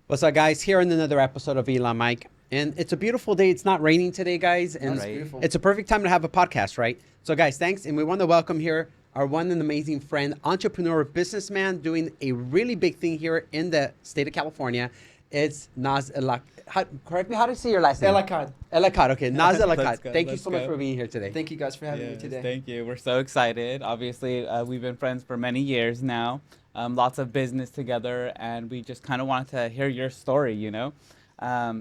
What's up, guys? Here in another episode of Elon Mike. And it's a beautiful day. It's not raining today, guys. And That's beautiful. it's a perfect time to have a podcast, right? So, guys, thanks. And we want to welcome here our one and amazing friend, entrepreneur, businessman, doing a really big thing here in the state of California. It's Naz Elakkad. Correct me, how do you say your last name? Elakkad. Elakkad, okay. Naz Elakkad. go, Thank you let's so much go. for being here today. Thank you guys for having me Yes, today. Thank you. We're so excited. Obviously, we've been friends for many years now. Lots of business together, and we just kind of wanted to hear your story, you know?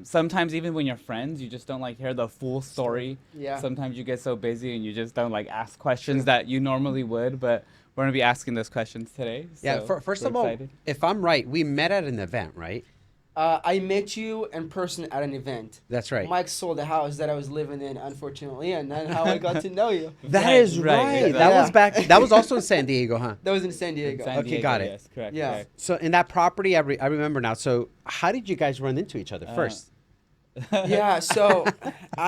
Sometimes even when you're friends, you just don't like hear the full story. Yeah. Sometimes you get so busy and you just don't like ask questions that you normally would, but we're going to be asking those questions today. Yeah, So first we're of all, excited. if I'm right, we met at an event, right? I met you in person at an event. That's right. Mike sold the house that I was living in, unfortunately, and that's how I got to know you. That Right, is right, right. exactly. That was Yeah. back. That was also in San Diego, huh? That was in San Diego. San Okay, Diego, got it. Yes, correct. Yeah. correct. So in that property, I remember now. So how did you guys run into each other first? Yeah, so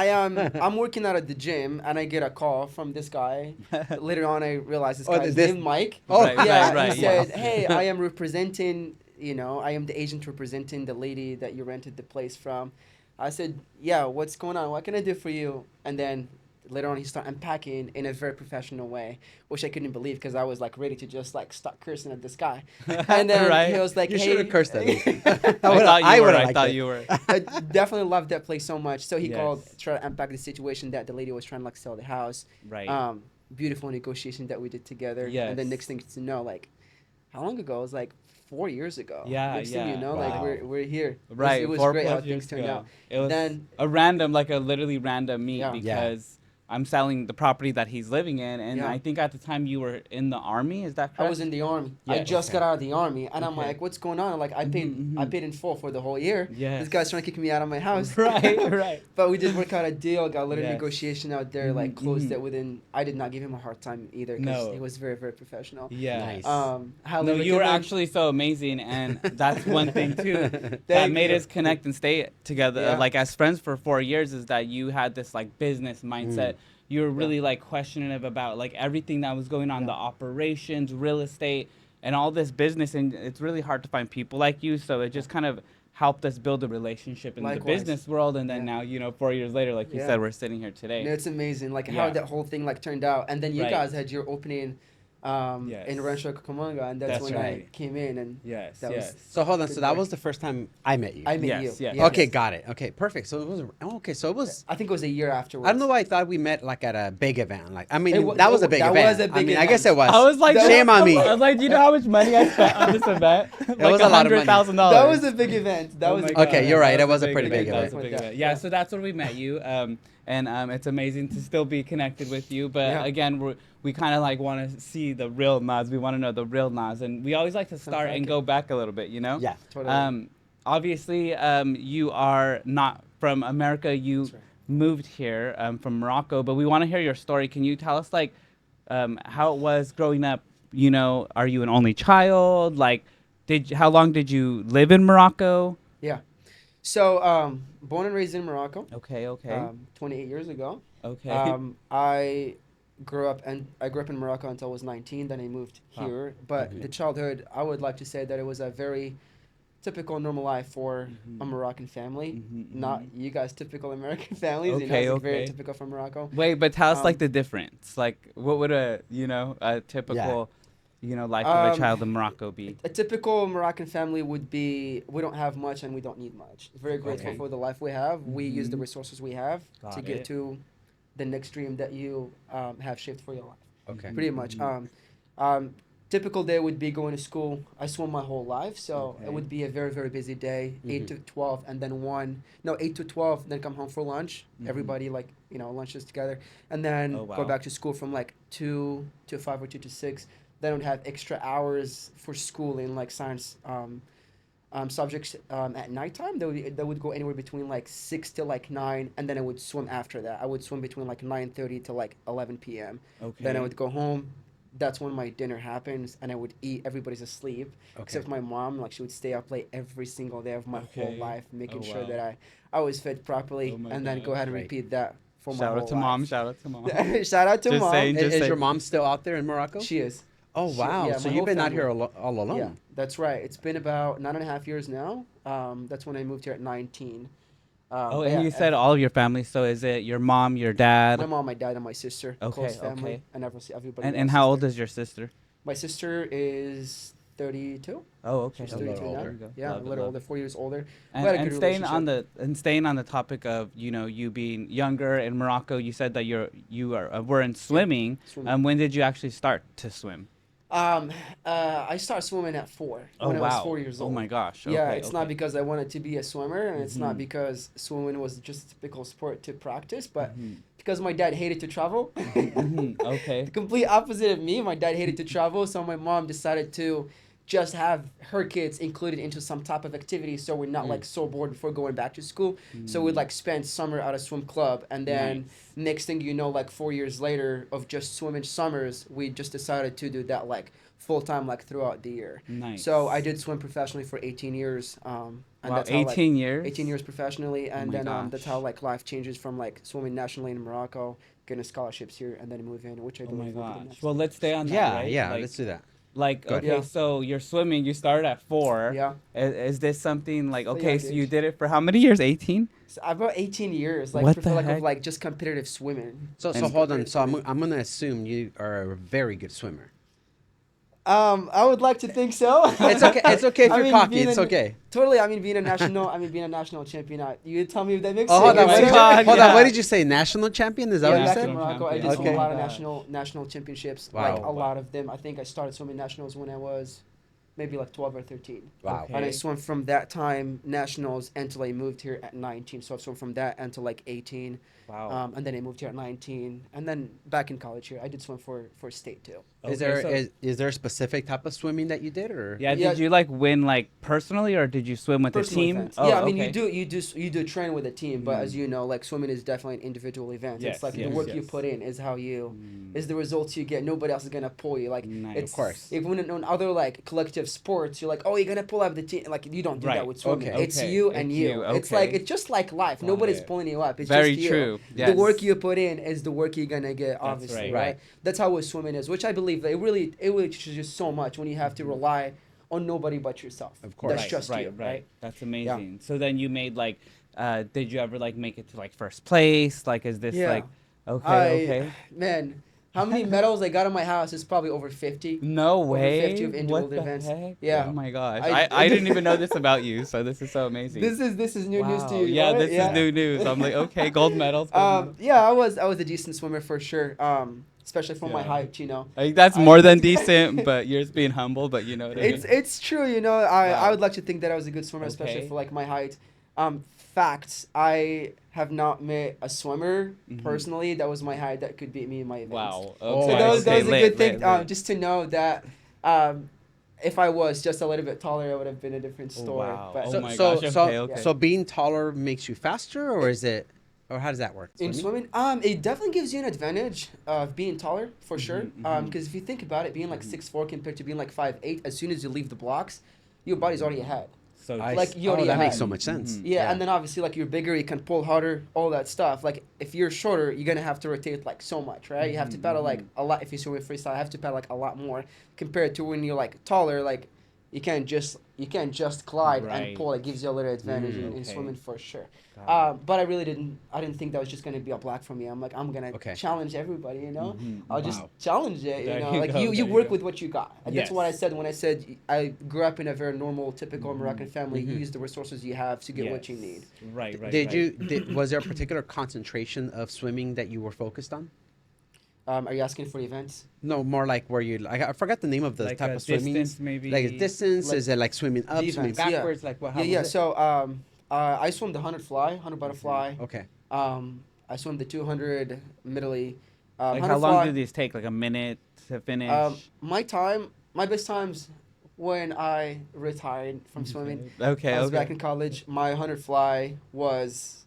I'm working out at the gym and I get a call from this guy. Later on, I realized this Oh, guy's this- name Mike. Oh, Right, yeah, right, he right, said, yes. "Hey, I am representing. I am the agent representing the lady that you rented the place from." I said, "Yeah, what's going on? What can I do for you?" And then later on, he started unpacking in a very professional way, which I couldn't believe because I was like ready to just like start cursing at this guy. And then Right. he was like, You "Hey," should have cursed at me. I would've thought liked you it. were. I definitely loved that place so much. So he Yes. called, tried to unpack the situation that the lady was trying to like sell the house. Right. Beautiful negotiation that we did together. Yes. And then next thing to know, like, how long ago? It was like 4 years ago. Yeah, Next thing you yeah. know, like Wow. we're here. Right. It was 4+ great how years things turned ago. out. It was Then a random, like a literally random meet Yeah. because I'm selling the property that he's living in, and Yeah. I think at the time you were in the army. Is that correct? I was in the army. I Yeah, just okay. got out of the army, and I'm Okay. like, "What's going on?" Like, I Mhm, paid in full for the whole year. Yes. This guy's trying to kick me out of my house. Right, right. But we did work out a deal. Got a little Yes. negotiation out there. Like, closed mhm. it within. I did not give him a hard time either because No. he was very, very professional. Yeah. Nice. How No, you were recommend- actually so amazing, and that's one thing too that Thank made you. us connect and stay together, Yeah. like as friends for 4 years. Is that you had this like business mindset? You were really like questioning about like everything that was going on, Yeah. the operations, real estate, and all this business, and it's really hard to find people like you. So it just kind of helped us build a relationship in the Likewise. business world, and then Yeah. now 4 years later, like you Yeah. said, we're sitting here today. No, it's amazing, like how Yeah. that whole thing like turned out, and then you Right. guys had your opening Yes. in Rancho Cucamonga, and that's That's when I right. came in, and Yes, That was- yes. So hold on. Good So that work. was the first time I met you. I met Yes, you. yes. Yes. Okay, got it. Okay, perfect. So it was. Okay, so it was. I think it was a year afterwards. I don't know why I thought we met like at a big event. Like, I mean, It wa- that was a big that event. was a I big mean, I guess it event. was. I was like, shame on me. I was like, do you know how much money I spent on this event? Like was a lot of money. $100,000. That was a big event. That Oh was my a- God, Okay, you're right. that It was a big pretty big That was a event. big Yeah. event. Yeah, Yeah. so that's where we met you. And it's amazing to still be connected with you. But Yeah. again, we kind of like want to see the real Nas. We want to know the real Nas. And we always like to start and Unpack it. go back a little bit, you know? Yeah. Totally. Obviously, you are not from America. You That's right. moved here from Morocco, but we want to hear your story. Can you tell us like how it was growing up? You know, are you an only child? Like, how long did you live in Morocco? Yeah. So, born and raised in Morocco. Okay, okay, 28 years ago. okay. I grew up in Morocco until I was 19. Then I moved Wow. here. But Okay. the childhood, I would like to say that it was a very typical, normal life for Mhm. a Moroccan family. Mhm, Not mhm. you guys, typical American families. Okay, it's like very okay. typical from Morocco. Wait, but tell us like um, the difference. Like, what would a typical, life of a child in Morocco be? A typical Moroccan family would be, we don't have much and we don't need much. Very grateful Okay. for the life we have. We use the Mhm. resources we have Got to get it. to the next dream that you have shaped for your life. Okay. Pretty much. Mhm. Typical day would be going to school. I swam my whole life, so Okay. it would be a very, very busy day. Mhm. 8 to 12, and then 8 to 12, then come home for lunch. Mhm. Everybody, like, lunches together. And then Oh, wow. go back to school from, like, 2 to 5 or 2 to 6. Then I would have extra hours for schooling, like science subjects at nighttime. That would go anywhere between, like, 6 to, like, 9, and then I would swim after that. I would swim between, like, 9:30 to, like, 11 p.m. Okay. Then I would go home. That's when my dinner happens, and I would eat. Everybody's asleep, Okay. except my mom. Like, she would stay up late every single day of my whole Okay. life, making Oh, sure wow. that I was fed properly, Oh my and then God. go ahead and Great. repeat that for my Shout whole out to mom. life. Shout out to mom. Shout out to Just mom. saying, Is just your saying. mom still out there in Morocco? She is. Oh wow! Yeah, So my you've whole been out family. here all alone. Yeah, that's right. It's been about 9.5 years now. That's when I moved here at 19. Oh, But and yeah, you said all of your family. So is it your mom, your my dad? mom, my dad, and my sister, close Okay, family, okay. and everybody And else how is old there. is your sister? My sister is 32. Oh, okay. She's A little 32 now. older. There you go. Yeah, a Love it, little love older, it. 4 years older. We And had a good staying on the topic of you being younger in Morocco, you said that were in swimming. Swimming. When did you actually start to swim? Um, I started swimming at 4 Oh when I was wow! 4 years Oh old. my gosh! Yeah, Okay, it's okay. not because I wanted to be a swimmer, and it's not Mhm. because swimming was just a typical sport to practice, but Mhm. because my dad hated to travel. Mhm. Okay. The complete opposite of me. My dad hated to travel, so my mom decided to just have her kids included into some type of activity so we're not like so bored before going back to school. So we'd like spend summer at a swim club, and then Nice. next thing you know, like 4 years later of just swimming summers, we just decided to do that like full time like throughout the year. Nice. So I did swim professionally for 18 years. And Wow, that's how like 18 years. 18 years professionally, and my then that's how gosh. like life changes from like swimming nationally in Morocco, getting scholarships here, and then move in, which I Oh my believe will be the gosh. next. Well, let's stay on that, Yeah, right? yeah. Let's do that. Like Go okay, ahead. Yeah. so you're swimming. You started at 4. Yeah. Is this something like So okay? young So you age. did it for how many years? 18. So about 18 years, like What for the like of heck? like just competitive swimming. So And- hold on. competitive So swimming. I'm gonna assume you are a very good swimmer. I would like to think so. It's okay. It's okay if I you're mean, cocky. being It's a- okay. Totally. I mean, being a national champion. You tell me if that makes Oh, sense. hold on. my What did you, God, hold on. yeah. What did you say? National champion? Is that Yeah, what you back said? in Morocco, I did champion. swim Okay. a lot of Oh my gosh. national championships. Wow. Like a Wow. lot of them. I think I started swimming nationals when I was maybe like 12 or 13. Wow. Okay. And I swam from that time nationals until I moved here at 19. So I've swum from that until like 18. Wow. And then I moved here at 19. And then back in college here, I did swim for state too. Is Okay, there so- is there a specific type of swimming that you did, or Yeah, Yeah. did you like win like personally or did you swim with a Personal team? events. Oh, Yeah, I mean okay. you do train with a team, but as Mm. you know, like swimming is definitely an individual event. Yes, It's like yes, the work you yes. put in is how you Mm. is the results you get. Nobody else is gonna pull you. Like Nice. it's Of course. if when in other like collective sports, you're like, oh, you're gonna pull up the team. Like you don't do Right. that with swimming. Okay. It's Okay. you and It's you. you. It's like Okay. it's just like life. Got Nobody's it. pulling you up. It's Very just you. true. The Yes. work you put in is the work you're gonna get. Obviously, right. right? Right. That's how swimming is, which I believe that it really teaches you so much when you have to rely on nobody but yourself. Of course. That's Right, just right, you, right? That's amazing. So then you made like, did you ever like make it to like first place? Like, is this Yeah. like, okay? Man, how many medals I got in my house is probably over 50. No Over way. 50 of individual What the events. heck? Yeah. Oh my gosh. I- I didn't even know this about you, so this is so amazing. This is new news to Wow. you. Yeah, right? this is new news. I'm like, okay, gold medals. Yeah, I was a decent swimmer for sure. Especially for my Yeah. height, you know. Like, that's more than decent, but you're just being humble. But you know what I mean. It's true, you know. I Wow. would like to think that I was a good swimmer, especially Okay. for like my height. Facts, I have not met a swimmer Mhm. personally that was my height that could beat me in my events. Wow. Oh, So Okay. that was okay, a lit, good thing, lit, lit. just to know that if I was just a little bit taller, it would have been a different Oh, story. wow. But Oh my gosh, okay. so being taller makes you faster, or is it, or how does that work? in swimming, it definitely gives you an advantage of being taller for sure. mhm. Because if you think about it, being like 6'4" compared to being like 5'8", as soon as you leave the blocks, your body's already ahead. So Like, you oh, already that had- makes so much sense. Mhm. Yeah, and then obviously like you're bigger, you can pull harder, all that stuff. Like if you're shorter, you're gonna have to rotate like so much, right? You have to paddle like a lot. If you're swimming freestyle, you have to paddle like a lot more compared to when you're like taller. Like you can't just glide Right. and pull. It gives you a little advantage in okay. swimming for sure. Got it. But I didn't think that was just gonna be a block for me. I'm like, I'm gonna Okay. challenge everybody, you know. Mhm. I'll just Wow. challenge it, There you know. you Like go, you there you work go. with what you got. And that's what I said when I said I grew up in a very normal, typical Moroccan family. You use the resources you have to get what you need. Right, right. Did right. you was there a particular concentration of swimming that you were focused on? Are you asking for events? No, more like where you I forgot the name of the like type a of swimming. distance, maybe? Like a distance? Like Is it like swimming up, swimming defense, yeah. backwards? Like what? How Yeah. was it? So I swam the 100 fly, 100 butterfly. Okay. I swam the 200 middle. Like how long do these take? Like a minute to finish? My best times when I retired from swimming. Okay, I was okay. back in college. My 100 fly was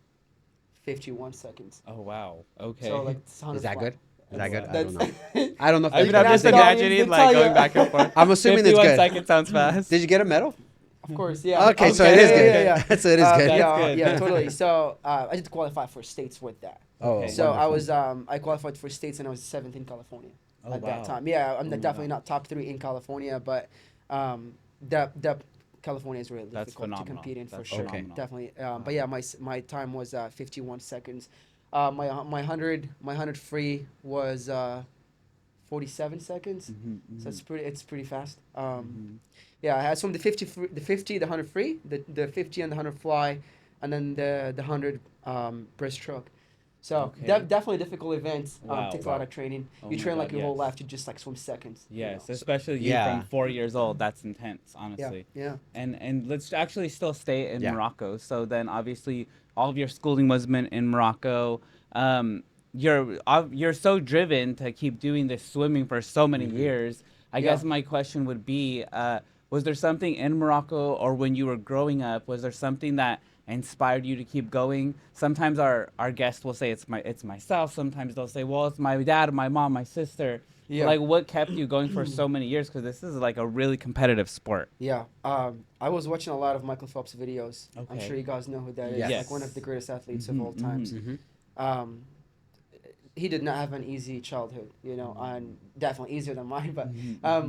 51 seconds. Oh wow. Okay. So like it's 100 Is that fly. good? Is that good? I That's don't know. I don't know if I mean, that's I'm good. just ask the audience imagining to like tell going you. back and forth. I'm assuming it's 51 good. seconds sounds fast. Did you get a medal? Of course, yeah. Okay, so it is good. Yeah. So it is good. That's yeah, good. yeah, totally. So I did qualify for states with that. Oh, Okay. So I wonderful. was I qualified for states and I was 7th in California. Oh, at wow. that time. Yeah, I'm Oh, definitely wow. not top 3 in California, but that California is really That's difficult to phenomenal. compete in for That's sure. Okay. phenomenal. Definitely. Wow. But yeah, my time was 51 seconds. My 100 free was 47 seconds. So it's pretty fast. Yeah, I had some the 50 the 50, the 100 free, the 50 and the 100 fly, and then the 100 breaststroke. So Okay. definitely difficult events. Wow. Takes a lot of training. Oh You my train like God, your whole yes. life to just like swim seconds. Yes, You know? especially you Yeah. from 4 years old. That's intense, Yeah, honestly. yeah. And let's actually still stay in Yeah. Morocco. So then, obviously, all of your schooling was in Morocco. Um, you're so driven to keep doing this swimming for so many years. I Yeah. guess my question would be, was there something in Morocco or when you were growing up, was there something that inspired you to keep going? Sometimes our guests will say it's myself. Sometimes they'll say, well, it's my dad, my mom, my sister. But Yeah. like, what kept you going for so many years? Because this is like a really competitive sport. Yeah. I was watching a lot of Michael Phelps videos. I'm Okay. sure you guys know who that is. Yes. Like one of the greatest athletes of all times. Mm-hmm. Um, he did not have an easy childhood, you know, and definitely easier than mine. But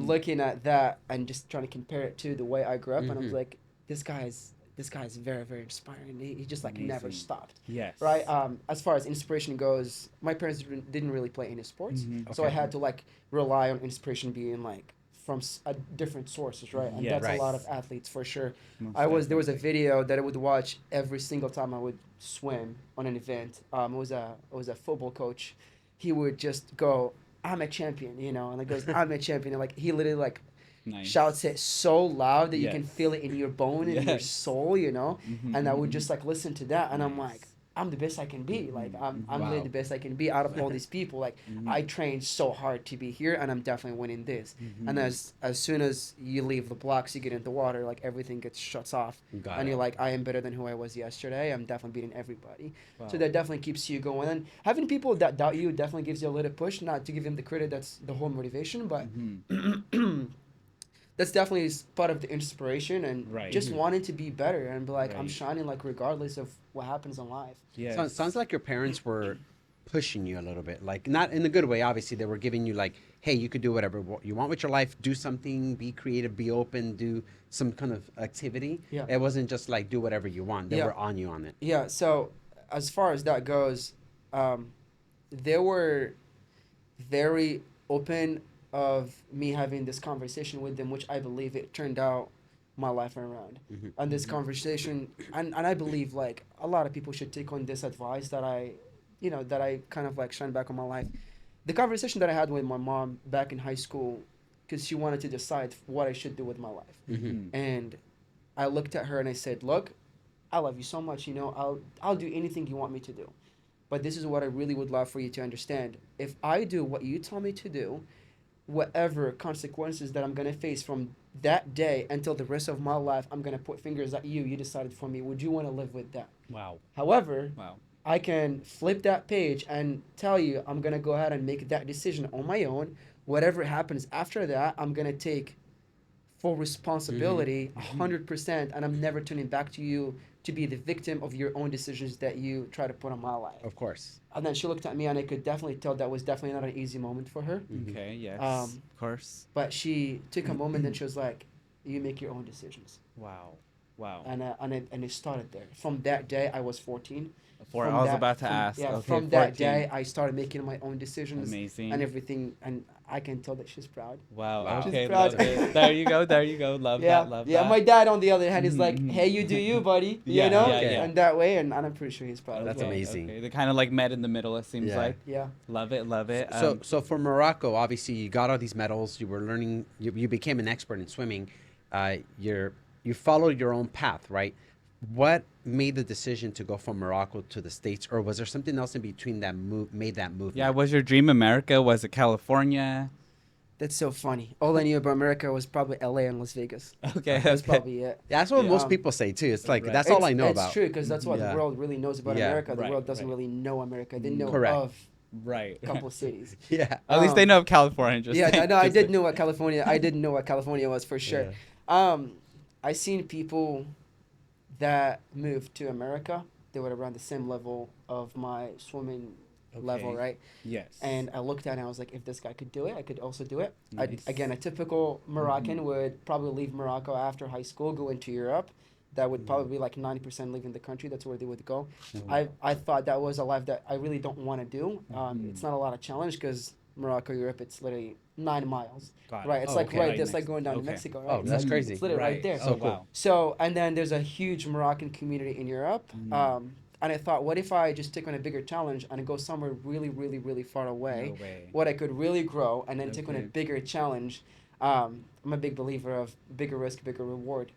looking at that and just trying to compare it to the way I grew up, and I was like, this guy is very, very inspiring. He just like never Amazing. stopped. Yes. Right. As far as inspiration goes, my parents didn't really play any sports, so I Okay. had to like rely on inspiration being like from different sources, right? And Yes. that's Right. a lot of athletes for sure. Most There was a definitely. video that I would watch every single time I would swim on an event. It was a football coach. He would just go, "I'm a champion," you know, and it goes, "I'm a champion," and like he literally like Nice. shouts it so loud that you can Yes. feel it in your bone and in your Yes. soul, you know. And I would just like listen to that, and I'm Nice. like, I'm the best I can be. Like I'm really Wow. the best I can be out of all these people. Like I trained so hard to be here, and I'm definitely winning this. And as soon as you leave the blocks, you get into the water, like everything gets shuts off, Got and it. you're like, I am better than who I was yesterday. I'm definitely beating everybody. Wow. So that definitely keeps you going. And having people that doubt you definitely gives you a little push. Not to give them the credit, that's the whole motivation, but. That's definitely part of the inspiration and Right. just wanting to be better and be like I'm Right. shining like regardless of what happens in life. Yes. Sounds like your parents were pushing you a little bit, like not in a good way. Obviously, they were giving you like, hey, you could do whatever you want with your life. Do something, be creative, be open, do some kind of activity. Yeah. It wasn't just like do whatever you want. They Yeah. were on you on it. Yeah, so as far as that goes, they were very open of me having this conversation with them, which I believe it turned out my life around. And this conversation, and I believe like a lot of people should take on this advice that that I kind of like shine back on my life. The conversation that I had with my mom back in high school, because she wanted to decide what I should do with my life. And I looked at her and I said, look, I love you so much, you know, I'll do anything you want me to do. But this is what I really would love for you to understand. If I do what you tell me to do, whatever consequences that I'm gonna face from that day until the rest of my life, I'm gonna put fingers at you. You decided for me. Would you want to live with that? Wow. However, Wow. I can flip that page and tell you I'm gonna go ahead and make that decision on my own. Whatever happens after that, I'm gonna take full responsibility, 100%, and I'm never turning back to you to be the victim of your own decisions that you try to put on my life. Of course. And then she looked at me, and I could definitely tell that was definitely not an easy moment for her. Okay. Yes. Um, of course. But she took a moment and she was like, "You make your own decisions." Wow. Wow. And it started there. From that day, I was 14. I From was that- about to from- ask. Yeah, Okay, from that 14. day, I started making my own decisions Amazing. and everything, and I can tell that she's proud. Wow. Wow. Okay. She's proud. Love it. There you go. There you go. Love Yeah, that. Love yeah. that. My dad, on the other hand, is like, Mhm. "Hey, you do you, buddy," Yeah, you know, yeah, yeah. and that way, and I'm pretty sure he's proud. That's as well. amazing. Okay. They kind of like met in the middle. It seems Yeah. like. Yeah, Love it. Love it. So for Morocco, obviously you got all these medals. You were learning. You became an expert in swimming. You followed your own path, right? What made the decision to go from Morocco to the States, or was there something else in between that made that move? Yeah. Was your dream America? Was it California? that's so funny. All I knew about America was probably L.A. and Las Vegas. Okay. That's okay. probably it. That's what Yeah. most people say too. It's like Right. that's all I know It's about. true because that's what Yeah. the world really knows about Yeah. America. The Right, world doesn't right. really know America. They know Correct. of Right. a couple of cities. Yeah. At least they know of California. Just Yeah, saying- no, I just did saying. know what California. I didn't know what California was for sure. I seen people that moved to America. They were around the same level of my swimming level, Okay. right? Yes. And I looked at it and I was like, if this guy could do it, I could also do it. Nice. Again, a typical Moroccan would probably leave Morocco after high school, go into Europe. That would probably be like 90% leaving the country. That's where they would go. I thought that was a life that I really don't want to do. It's not a lot of challenge because Morocco, Europe, it's literally 9 miles. Got it. Right, it's Oh, like okay. right Right there. It's like next- going down to okay. Mexico, right? Oh, It's that's like- crazy. It's literally right there. Oh, So cool. wow. So, and then there's a huge Moroccan community in Europe. And I thought, what if I just take on a bigger challenge and go somewhere really, really, really far away? No way. What I could really grow and then take on a Okay. bigger challenge. I'm a big believer of bigger risk, bigger reward.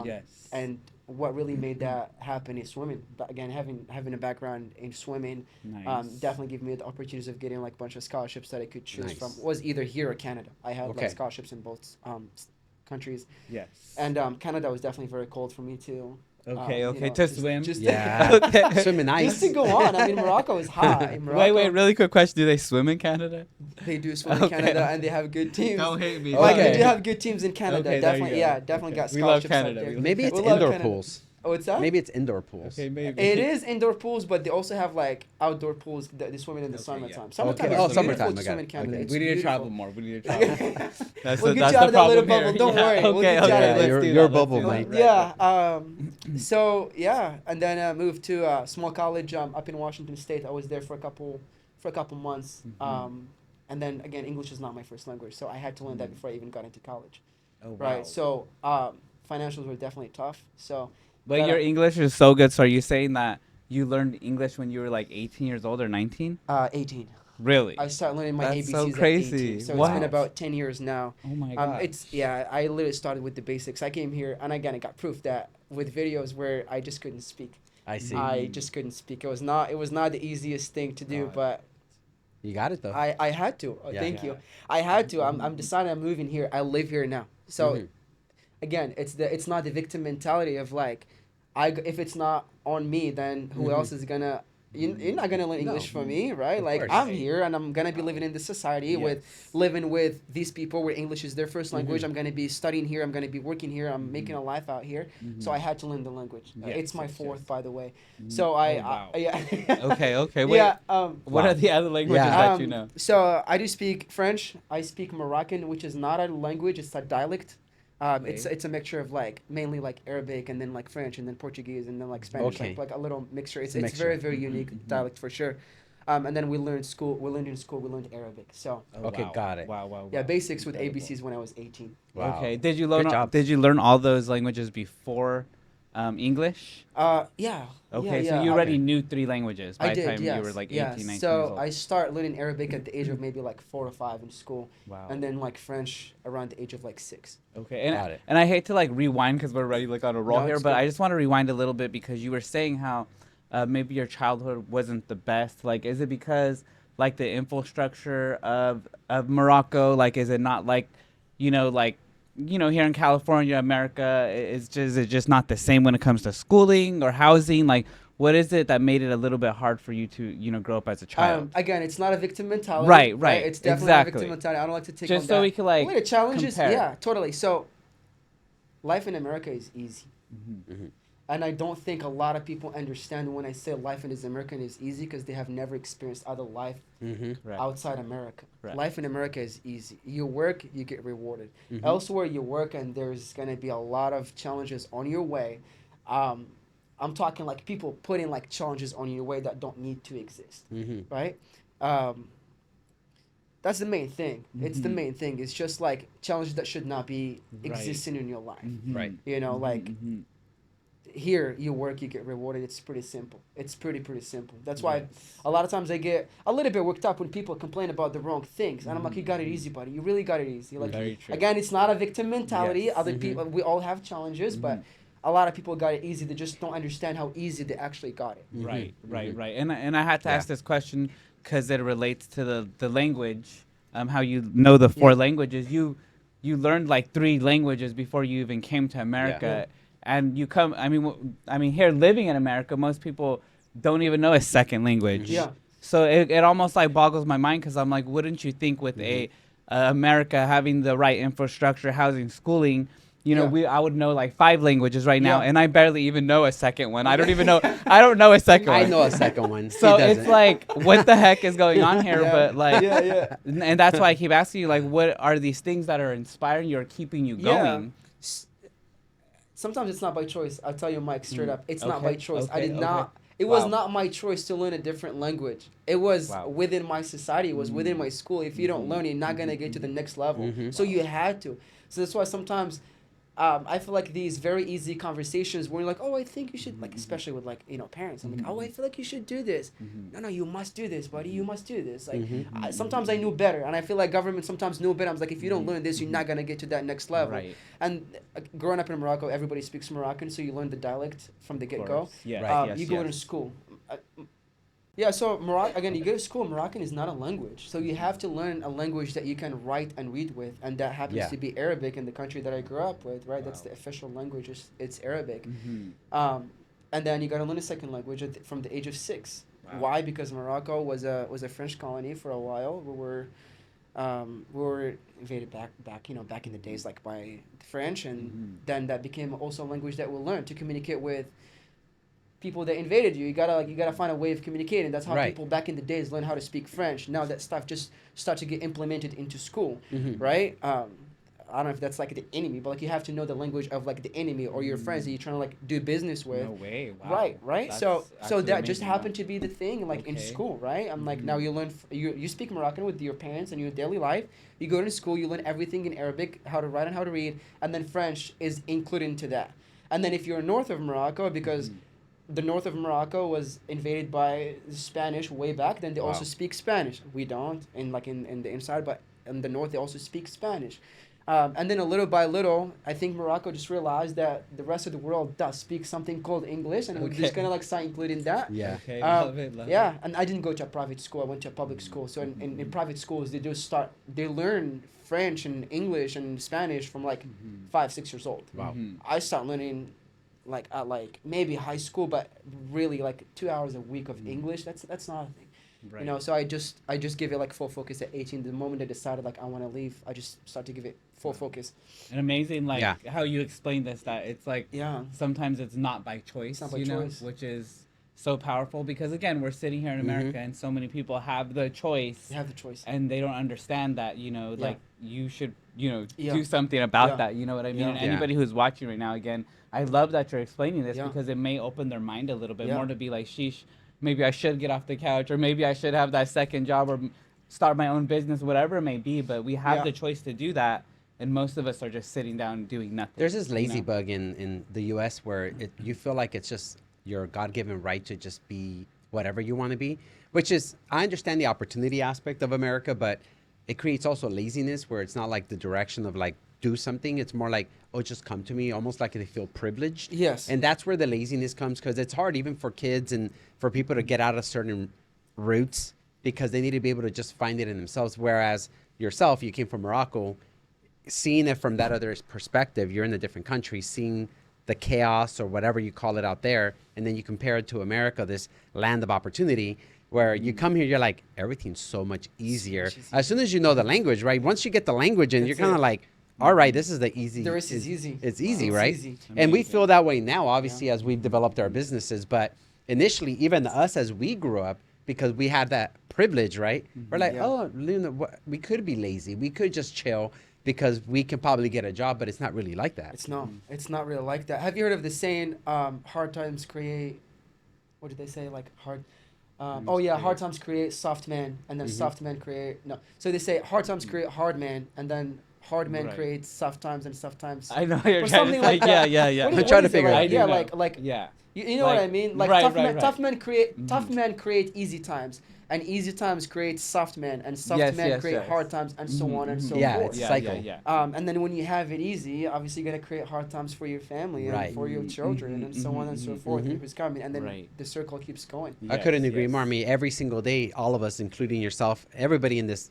Yes. And what really made that happen is swimming. But again, having a background in swimming Nice. definitely gave me the opportunities of getting like a bunch of scholarships that I could choose Nice. from. Was either here or Canada. I had Okay. like scholarships in both countries. Yes. And Canada was definitely very cold for me too. Okay. you Okay. know, To just- swim. just- Yeah. Okay. Swimming nice. Just to go on, I mean, Morocco is high. Morocco, Wait. Really quick question. Do they swim in Canada? They do swim in Okay. Canada, and they have good teams. Don't hate me. Like Okay. they do have good teams in Canada. Okay, there you Definitely, go. yeah, definitely Okay. got We love scholarships out Canada. there. Maybe it's We love indoor Canada. pools. Oh, what's that? Maybe it's indoor pools. Okay. Maybe. It is indoor pools, but they also have like outdoor pools that they swim in the Okay, summertime. yeah. Summertime Okay. is Oh, beautiful summertime, to I swim got in it. Canada. Okay. It's We need to beautiful. travel more. We need to travel. That's We'll the, get that's you out the of that little problem here. bubble. Don't Yeah, worry. We'll Okay. get you out Okay. of Yeah, that. you're- Let's do you're that. Let's bubble, do Mike. that. Yeah. So yeah, and then I moved to a small college up in Washington State. I was there for a couple months. And then again, English is not my first language, so I had to learn that before I even got into college. Oh, wow. Right. So financials were definitely tough. So. But that- your English is so good. So are you saying that you learned English when you were like 18 years old or 19? 18. Really? I started learning my That's ABCs so at crazy. 18. So it's Wow. been about 10 years now. Oh my god. I literally started with the basics. I came here and again I got proof that with videos where I just couldn't speak. I see. I just couldn't speak. It was not the easiest thing to do, God. but You got it though. I had to. Yeah. Thank you. I had to. I'm deciding I'm moving here. I live here now. So Mhm. again, it's not the victim mentality of like if it's not on me, then who Mhm. else is gonna you're not gonna learn No. English for me, right? Of Like course. I'm here and I'm gonna be living in this society with living with these people where English is their first language. Mhm. I'm gonna be studying here. I'm gonna be working here. I'm making a life out here. So I had to learn the language. Yes, It's my yes, fourth, yes. by the way. Mhm. So Oh, wow. yeah. Okay. Wait. Yeah. What Wow. are the other languages Yeah. that you know? So I do speak French. I speak Moroccan, which is not a language; it's a dialect. It's a mixture of like mainly like Arabic and then like French and then Portuguese and then like Spanish, Okay. like a little mixture. It's Mixture. very very unique dialect for sure. And then we learned in school. We learned Arabic. So Oh, Okay, wow. got it. Wow. yeah, basics with Incredible. ABCs when I was 18. Wow. Okay. Did you Good learn? job. Did you learn all those languages before English? Yeah. Okay, yeah, so you I- already knew 3 languages by I the did, time yes. you were like 18, yes. 19 So years old. I start learning Arabic at the age of maybe like 4 or 5 in school, Wow. and then like French around the age of like 6. Okay, Got it. and I hate to like rewind because we're already like on a roll No, here, it's but good. I just want to rewind a little bit because you were saying how maybe your childhood wasn't the best. Like, is it because like the infrastructure of Morocco, like, is it not like, here in California, America, is it just not the same when it comes to schooling or housing? Like, what is it that made it a little bit hard for you to grow up as a child? Again, it's not a victim mentality. Right. It's definitely not a Exactly. victim mentality. I don't like to take Just on so that. we can like Well, the challenges, compare. yeah, totally. So, life in America is easy. Mhm. And I don't think a lot of people understand when I say life in America is easy because they have never experienced other life Mhm. Right. outside America. Right. Life in America is easy. You work, you get rewarded. Mhm. Elsewhere, you work, and there's going to be a lot of challenges on your way. I'm talking like people putting like challenges on your way that don't need to exist, Mhm. right? That's the main thing. It's the Mhm. main thing. It's just like challenges that should not be Right. existing in your life. Mhm. Right. You know, Mhm, like mhm. here you work, you get rewarded. It's pretty simple. It's pretty simple. That's why Yes. a lot of times I get a little bit worked up when people complain about the wrong things, and I'm like, you got it easy, buddy. You really got it easy. Like Very true. again, it's not a victim mentality. Yes. Other Mhm. people, we all have challenges, but Mhm. a lot of people got it easy. They just don't understand how easy they actually got it. Mhm. Right. Mhm. And I had to Yeah. ask this question because it relates to the language, how you know the 4 Yeah. languages. You learned like 3 languages before you even came to America, and you come. I mean, here living in America, most people don't even know a second language. Yeah. So it almost like boggles my mind because I'm like, wouldn't you think with America having the right infrastructure, housing, schooling, You know, Yeah. I would know like 5 languages right now, Yeah. and I barely even know a second one. I don't even know. I don't know a second I one. know a second one. So He it's doesn't. like, what the heck is going on here? Yeah. But like, Yeah, yeah. and that's why I keep asking you, like, what are these things that are inspiring you or keeping you Yeah. going? Sometimes it's not by choice. I'll tell you, Mike, straight up. It's not by Okay, choice. I okay, did okay. not. It was Wow. not my choice to learn a different language. It was Wow. within my society. It was within my school. If you don't learn it, you're not gonna get to the next level. So you had to. So that's why sometimes I feel like these very easy conversations where you're like, oh, I think you should, like, especially with, like, parents. I'm like, oh, I feel like you should do this. No, you must do this, buddy. You must do this. Like, sometimes I knew better, and I feel like government sometimes knew better. I was like, if you don't learn this, you're not gonna get to that next level. Right. And growing up in Morocco, everybody speaks Moroccan, so you learn the dialect from the get go. Yes. Right. Yes, You go yes. to school. Yeah, so again, you go to school. Moroccan is not a language, so you have to learn a language that you can write and read with, and that happens Yeah. to be Arabic in the country that I grew up with. Right, that's the official language. It's Arabic. And then you got to learn a second language from the age of 6. Wow. Why? Because Morocco was a French colony for a while. We were invaded back in the days, like, by the French, and then that became also a language that we learned to communicate with people that invaded you. You gotta find a way of communicating. That's how Right. people back in the days learned how to speak French. Now that stuff just starts to get implemented into school, right? I don't know if that's like the enemy, but like you have to know the language of like the enemy or your friends that you're trying to like do business with. No way. Wow. Right. That's So actually that just amazing, happened to be the thing, like, in Okay. school, right? I'm like, now you learn you speak Moroccan with your parents and your daily life. You go to school, you learn everything in Arabic, how to write and how to read, and then French is included into that. And then if you're north of Morocco, because the north of Morocco was invaded by Spanish way back, then they also Wow. speak Spanish. We don't, in the inside, but in the north they also speak Spanish. And then a little by little, I think Morocco just realized that the rest of the world does speak something called English, and we're just Okay. gonna like start including that. Yeah. Okay. Um, Love it. yeah, and I didn't go to a private school. I went to a public school. So in private schools, they learn French and English and Spanish from like 5, 6 years old. Wow. I start learning like at like maybe high school, but really like 2 hours a week of English. That's not a thing. Right. So I just give it like full focus at 18. The moment I decided like I want to leave, I just start to give it full focus. And amazing, like, Yeah. how you explain this, that it's like, Yeah. sometimes it's not by choice, not by you know, choice. which is so powerful because, again, we're sitting here in America and so many people have the choice You have the choice. and they don't understand that, you know, Yeah. like, you should, you know, Yeah. do something about Yeah. that, you know what I mean? Yeah. And Yeah. anybody who's watching right now, again, I love that you're explaining this Yeah. because it may open their mind a little bit Yeah. more to be like, sheesh, maybe I should get off the couch or maybe I should have that second job or start my own business, whatever it may be, but we have Yeah. the choice to do that. And most of us are just sitting down doing nothing. There's this lazy you know? bug in the U.S. where you feel like it's just your God-given right to just be whatever you want to be, which is, I understand the opportunity aspect of America, but it creates also laziness where it's not like the direction of like do something. It's more like, oh, just come to me, almost like they feel privileged. Yes. And that's where the laziness comes, because it's hard even for kids and for people to get out of certain routes because they need to be able to just find it in themselves. Whereas yourself, you came from Morocco, seeing it from that other perspective, you're in a different country, seeing the chaos or whatever you call it out there, and then you compare it to America, this land of opportunity, where you come here, you're like, everything's so much easier. much easier. As soon as you know the language, right? Once you get the language in, That's you're kind of it. like, all right, this is the easy. The rest is easy. It's easy, It's right? easy. And we Amazing. feel that way now, obviously, as we've developed our businesses. But initially, even us as we grew up, because we had that privilege, right? We're like, Yeah. oh, Luna, we could be lazy. We could just chill because we can probably get a job, but it's not really like that. It's not really like that. Have you heard of the saying, hard times create, what did they say, like hard, hard times create soft man, and then soft men create, no. So they say hard times create hard man, and then hard man Right. creates soft times, and soft times. I know what you're Or trying something to say. like that. Yeah, yeah, What yeah. is- I'm trying what to is it, figure it right? out. Yeah, I do know. like Yeah. you know what I Like- mean? Like right, tough right, men, right. tough men create easy times, and easy times create soft men, and soft Yes, men yes, create yes. hard times, and so on and so Yeah, forth. it's Yeah, cycle. yeah, yeah. And then when you have it easy, obviously you're gonna create hard times for your family and Right. for your children and so on and so forth. Who's coming, and then Right. the circle keeps going. I couldn't Yes, agree yes. more. I mean, every single day, all of us, including yourself, everybody in this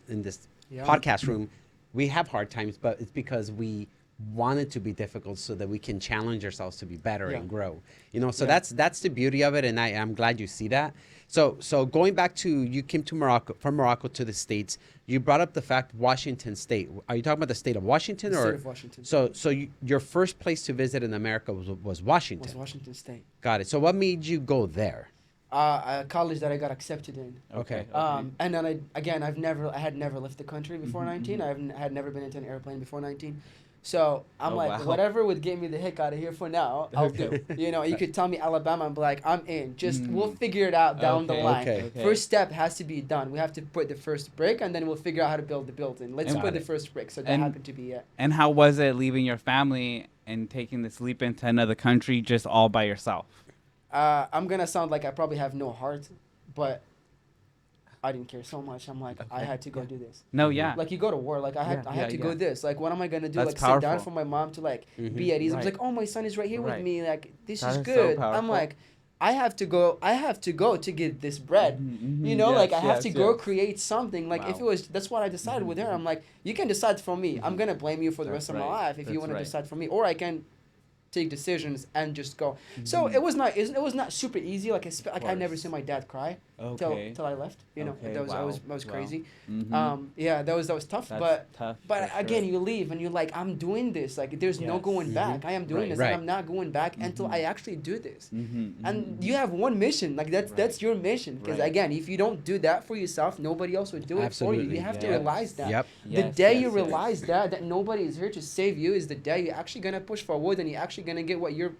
Yeah. podcast room, we have hard times, but it's because we want it to be difficult so that we can challenge ourselves to be better Yeah. and grow. You know, so Yeah. that's the beauty of it, and I'm glad you see that. So going back to, you came to Morocco, from Morocco to the States. You brought up the fact Washington State. Are you talking about the state of Washington, The or state of Washington. So your first place to visit in America was Washington. Was Washington State. Got it. So what made you go there? A college that I got accepted in. Okay. And then I had never left the country before 19. I had never been into an airplane before 19. So I'm Oh, like, wow. whatever would get me the heck out of here for now, I'll do. You know, you could tell me Alabama, I'm like, I'm in. Just we'll figure it out down the Okay, line. okay. First step has to be done. We have to put the first brick, and then we'll figure out how to build the building. Let's And- put the first brick. So that And- happened to be it. And how was it leaving your family and taking this leap into another country just all by yourself? I'm gonna sound like I probably have no heart, but I didn't care so much. I'm like, I Okay. had to go do this. No, yeah. Like you go to war, like I had Yeah, to yeah, go yeah. this. Like what am I gonna do? That's Like sit down powerful. for my mom to like Mhm. be at ease. I was Right. like, oh, my son is right here with Right. me. Like this That is is so good. I'm powerful. like, I have to go to get this bread. You know, like I have to go create something. Like if Wow. it was, that's what I decided with her. I'm like, you can decide for me. I'm gonna blame you for the That's rest of my right. life if you That's want to right. decide for me, or I can take decisions and just go. So it was not super easy. Like I never course. seen my dad cry Okay. till I left. You know, Okay, that was wow, wow. crazy. Mhm. Yeah, that was tough. That's but tough but for again, sure. you leave and you're like, I'm doing this. Like there's no Yes. going back. I am doing Right. this, Right. and I'm not going back until Mhm. I actually do this. Mhm, And mhm. you have one mission. Like that's Right. your mission. Because Right. again, if you don't do that for yourself, nobody else will do it for you. Absolutely, You have to yes. realize that. Yep. The Yes, day yes, you yes. realize that nobody is here to save you is the day you're actually gonna push forward and you're actually gonna get what you're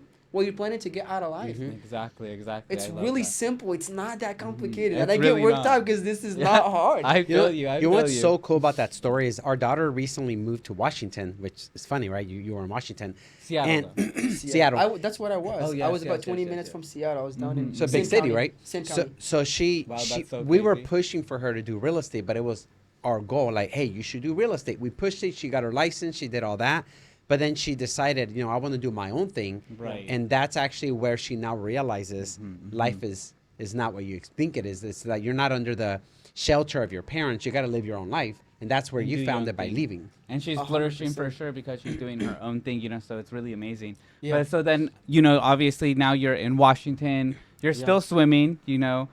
planning to get out of life. Mhm. Exactly. It's I love really that. simple. It's not that complicated. And It's I get really worked not. out because this is Yeah. not hard. I You know, feel you. I you know feel what's you. so cool about that story is our daughter recently moved to Washington, which is funny, right? You were in Washington. Seattle. And though. Seattle. That's what I was. Oh, I yes, was about yes, 20 yes, minutes yes. from Seattle. I was down in Mhm. So big Saint city, County. right? Saint So County. so she, Wow, she that's so we were crazy. pushing for her to do real estate, but it was our goal. Like, hey, you should do real estate. We pushed it. She got her license. She did all that. But then she decided, I want to do my own thing. Right. And that's actually where she now realizes Mhm, mhm. life is not what you think it is. It's that you're not under the shelter of your parents. You got to live your own life. And that's where And do you your found own it by thing. leaving. And she's 100%. flourishing for sure because she's doing her own thing, so it's really amazing. Yeah. But so then, obviously now you're in Washington. You're Yeah. still swimming, You are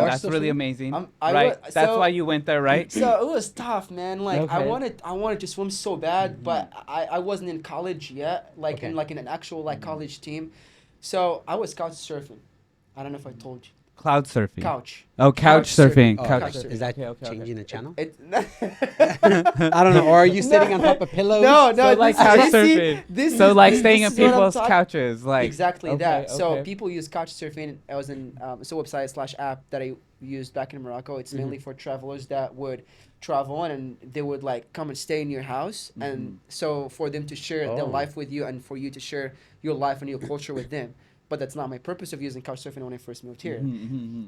that's still really swimming? amazing. I right? wa- That's so- why you went there, right? So it was tough, man. Like I Okay. wanted to swim so bad, but I wasn't in college yet. Like Okay. in an actual college team. So I was couch surfing. I don't know if I told you. Cloud surfing. Couch. Oh, couch surfing. Oh, Couch okay. surfing. Is that Okay. changing the channel? It, I don't know. Or are you sitting on top of pillows? No, So like this- couch you see, surfing. this So is- like this- staying this on is what I'm people's talking- couches, like exactly okay, that. So okay. people use couch surfing. I was in it's a website / app that I used back in Morocco. It's mainly for travelers that would travel and they would like come and stay in your house, and so for them to share their Oh. life with you and for you to share your life and your culture with them. But that's not my purpose of using couch surfing when I first moved here.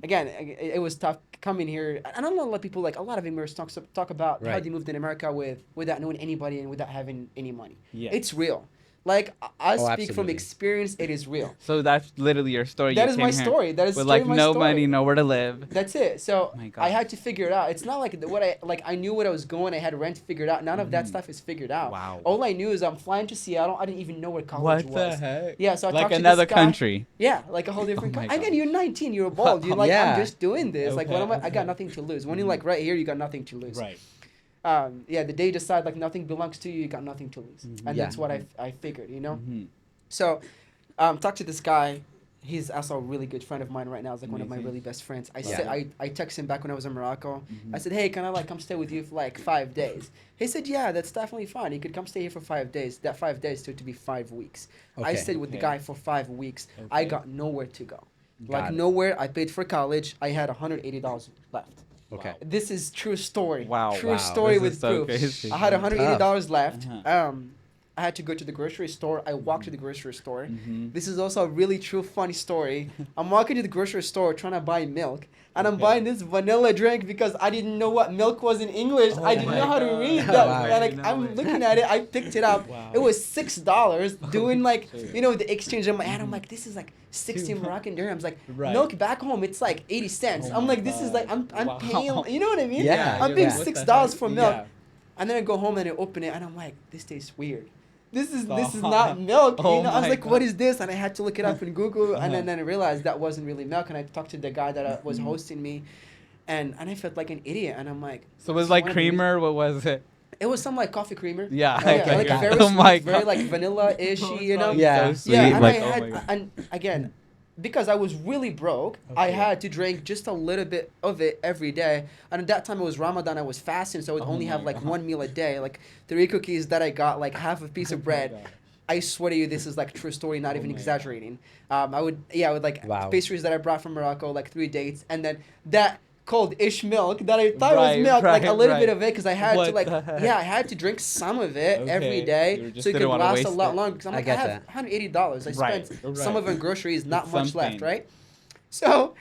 Again, it was tough coming here. I don't know a lot of people, like a lot of immigrants talk about how Right. they moved in America without knowing anybody and without having any money. Yeah. It's real. Like I Oh, speak from absolutely. experience. It is real. So that's literally your story. That You is came my here story. That is with straight like my no story. money, nowhere to live. That's it. So My I God. had to figure it out. It's not like I knew what I was going. I had rent figured out. None of that stuff is figured out. Wow. All I knew is I'm flying to Seattle. I didn't even know where college What was. the heck? Yeah, so I Like talked to another this guy. country. Yeah, like a whole different Oh my country. Again, God. you're 19, you're bald. You're like, Yeah. I'm just doing this. Like, what am I? I Okay. got nothing to lose. When you're like right here, you got nothing to lose. Right. Yeah, the day you decide like nothing belongs to you, you got nothing to lose. And Yeah. that's what I figured, Mhm. So, talk to this guy. He's also a really good friend of mine right now. He's like one of my Amazing. really best friends. I Yeah. said I texted him back when I was in Morocco. I said, hey, can I like come stay with you for like 5 days? He said, yeah, that's definitely fine. You could come stay here for 5 days. That 5 days took to be 5 weeks. I Okay. stayed with the Okay. guy for 5 weeks. I Okay. got nowhere to go. Got Like it. nowhere. I paid for college. I had $180 left. Okay. Wow. This is true story. Wow, True wow. story This with is so proof. crazy. I had $180 left. Uh-huh. I had to go to the grocery store. I walked to the grocery store. Mhm. This is also a really true funny story. I'm walking to the grocery store trying to buy milk, and I'm Okay. buying this vanilla drink because I didn't know what milk was in English. Oh I didn't my know how to God. read Wow. that. Wow. And like I'm looking at it, I picked it up. Wow. It was $6. Doing like Shit. the exchange in my head. I'm like, this is like 16 Moroccan dirhams. Like Right. milk back home, it's like 80 cents. Oh I'm my like, this is like I'm God. paying. Wow. You know what I mean? Yeah, I'm you're paying like, what the $6 heck? for milk. Yeah. And then I go home and I open it and I'm like, this tastes weird. this is Stop. not milk. Oh You know, I was my like, what God. is this? And I had to look it up in Google, and Uh-huh. then I realized that wasn't really milk. And I talked to the guy that was Mhm. hosting me, and I felt like an idiot. And I'm like, So it was this is like one of the reasons- creamer. What was it? It was some like coffee creamer. Yeah. Okay, Yeah, like got very it. Oh sweet, my very God. like vanilla-ish, you know. Yeah. So Yeah, sweet. and Like, I oh had, my God. and again, because I was really broke, I Okay. had to drink just a little bit of it every day. And at that time, it was Ramadan. I was fasting, so I would Oh only have my like God. one meal a day, like 3 cookies that I got, like half a piece Oh of my bread. gosh. I swear to you, this is like true story, not Oh even my God. exaggerating. I would like Wow. pastries that I brought from Morocco, like 3 dates, and then that cold ish milk that I thought was Right, milk, like a right, little bit right. of it, because I had to What like, the heck? yeah, I had to drink some of it every Okay. You day, just so it didn't could wanna last a waste lot it. longer. Because I'm I like, get I have that. $180. I Right, spent right. some of it on groceries, not It's much left, something. right? So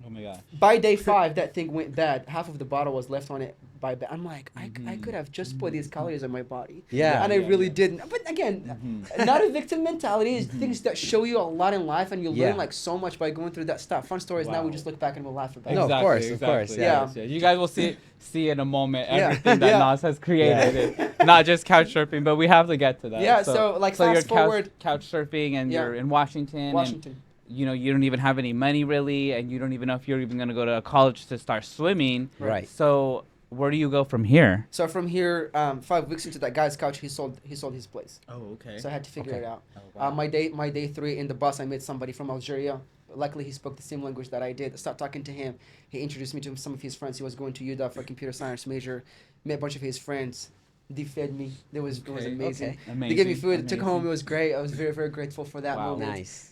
Oh my gosh. by day 5, that thing went bad. Half of the bottle was left on it by bad. I'm like, I Mhm. could have just put these calories in my body. Yeah. And I Yeah, really yeah. didn't. But again, Mhm. not a victim mentality. It's Mhm. things that show you a lot in life, and you Yeah. learn like so much by going through that stuff. Fun stories. Now we Wow. just look back and we'll laugh about No, it. of course, of course, yeah. Yes, yes. You guys will see in a moment Yeah. everything that Yeah. Nas has created. Not just couch surfing, but we have to get to that. Yeah, so, like, so you're fast forward- couch surfing, and Yeah. you're in Washington. Washington. And, you know, you don't even have any money really, and you don't even know if you're even gonna go to a college to start swimming. Right. So where do you go from here? So from here, 5 weeks into that guy's couch, he sold his place. Oh, okay. So I had to figure Okay. it out. Oh, My day 3 in the bus, I met somebody from Algeria. Luckily, he spoke the same language that I did. I started talking to him. He introduced me to some of his friends. He was going to UW for a computer science major. Met a bunch of his friends. They fed me. It was Okay. amazing. Okay. They gave me food. Took amazing. home. It was great. I was very, very grateful for that Wow. moment. Nice.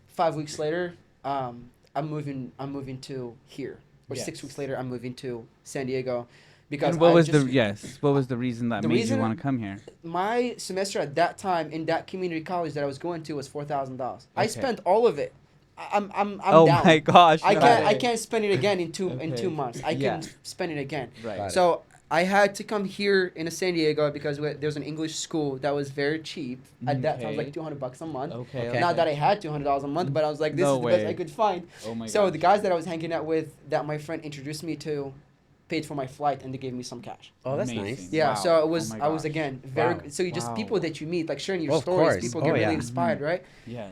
5 weeks later, I'm moving to here. Or Yes. 6 weeks later, I'm moving to San Diego, because And what I was just, what was the reason that The made reason- you want to come here? my semester at that time in that community college that I was going to was $4,000. I Okay. spent all of it. I'm Oh down. my gosh. I no can't way. spend it again in Okay. 2 months. I Yeah. can spend it again. Right. Got it. So I had to come here in San Diego because there's an English school that was very cheap. At that time, it was Okay. like $200 a month. Okay. Okay. Not that I had $200 a month, but I was like, this No is the best way. I could find. Oh my So gosh. the guys that I was hanging out with, that my friend introduced me to, paid for my flight, and they gave me some cash. Oh, that's Amazing. nice. Yeah, Wow. so it was Oh my I was gosh. again very Wow. so you just Wow. people that you meet, like sharing your Of stories, course. people Oh, get really yeah. inspired, Mhm. right? Yes.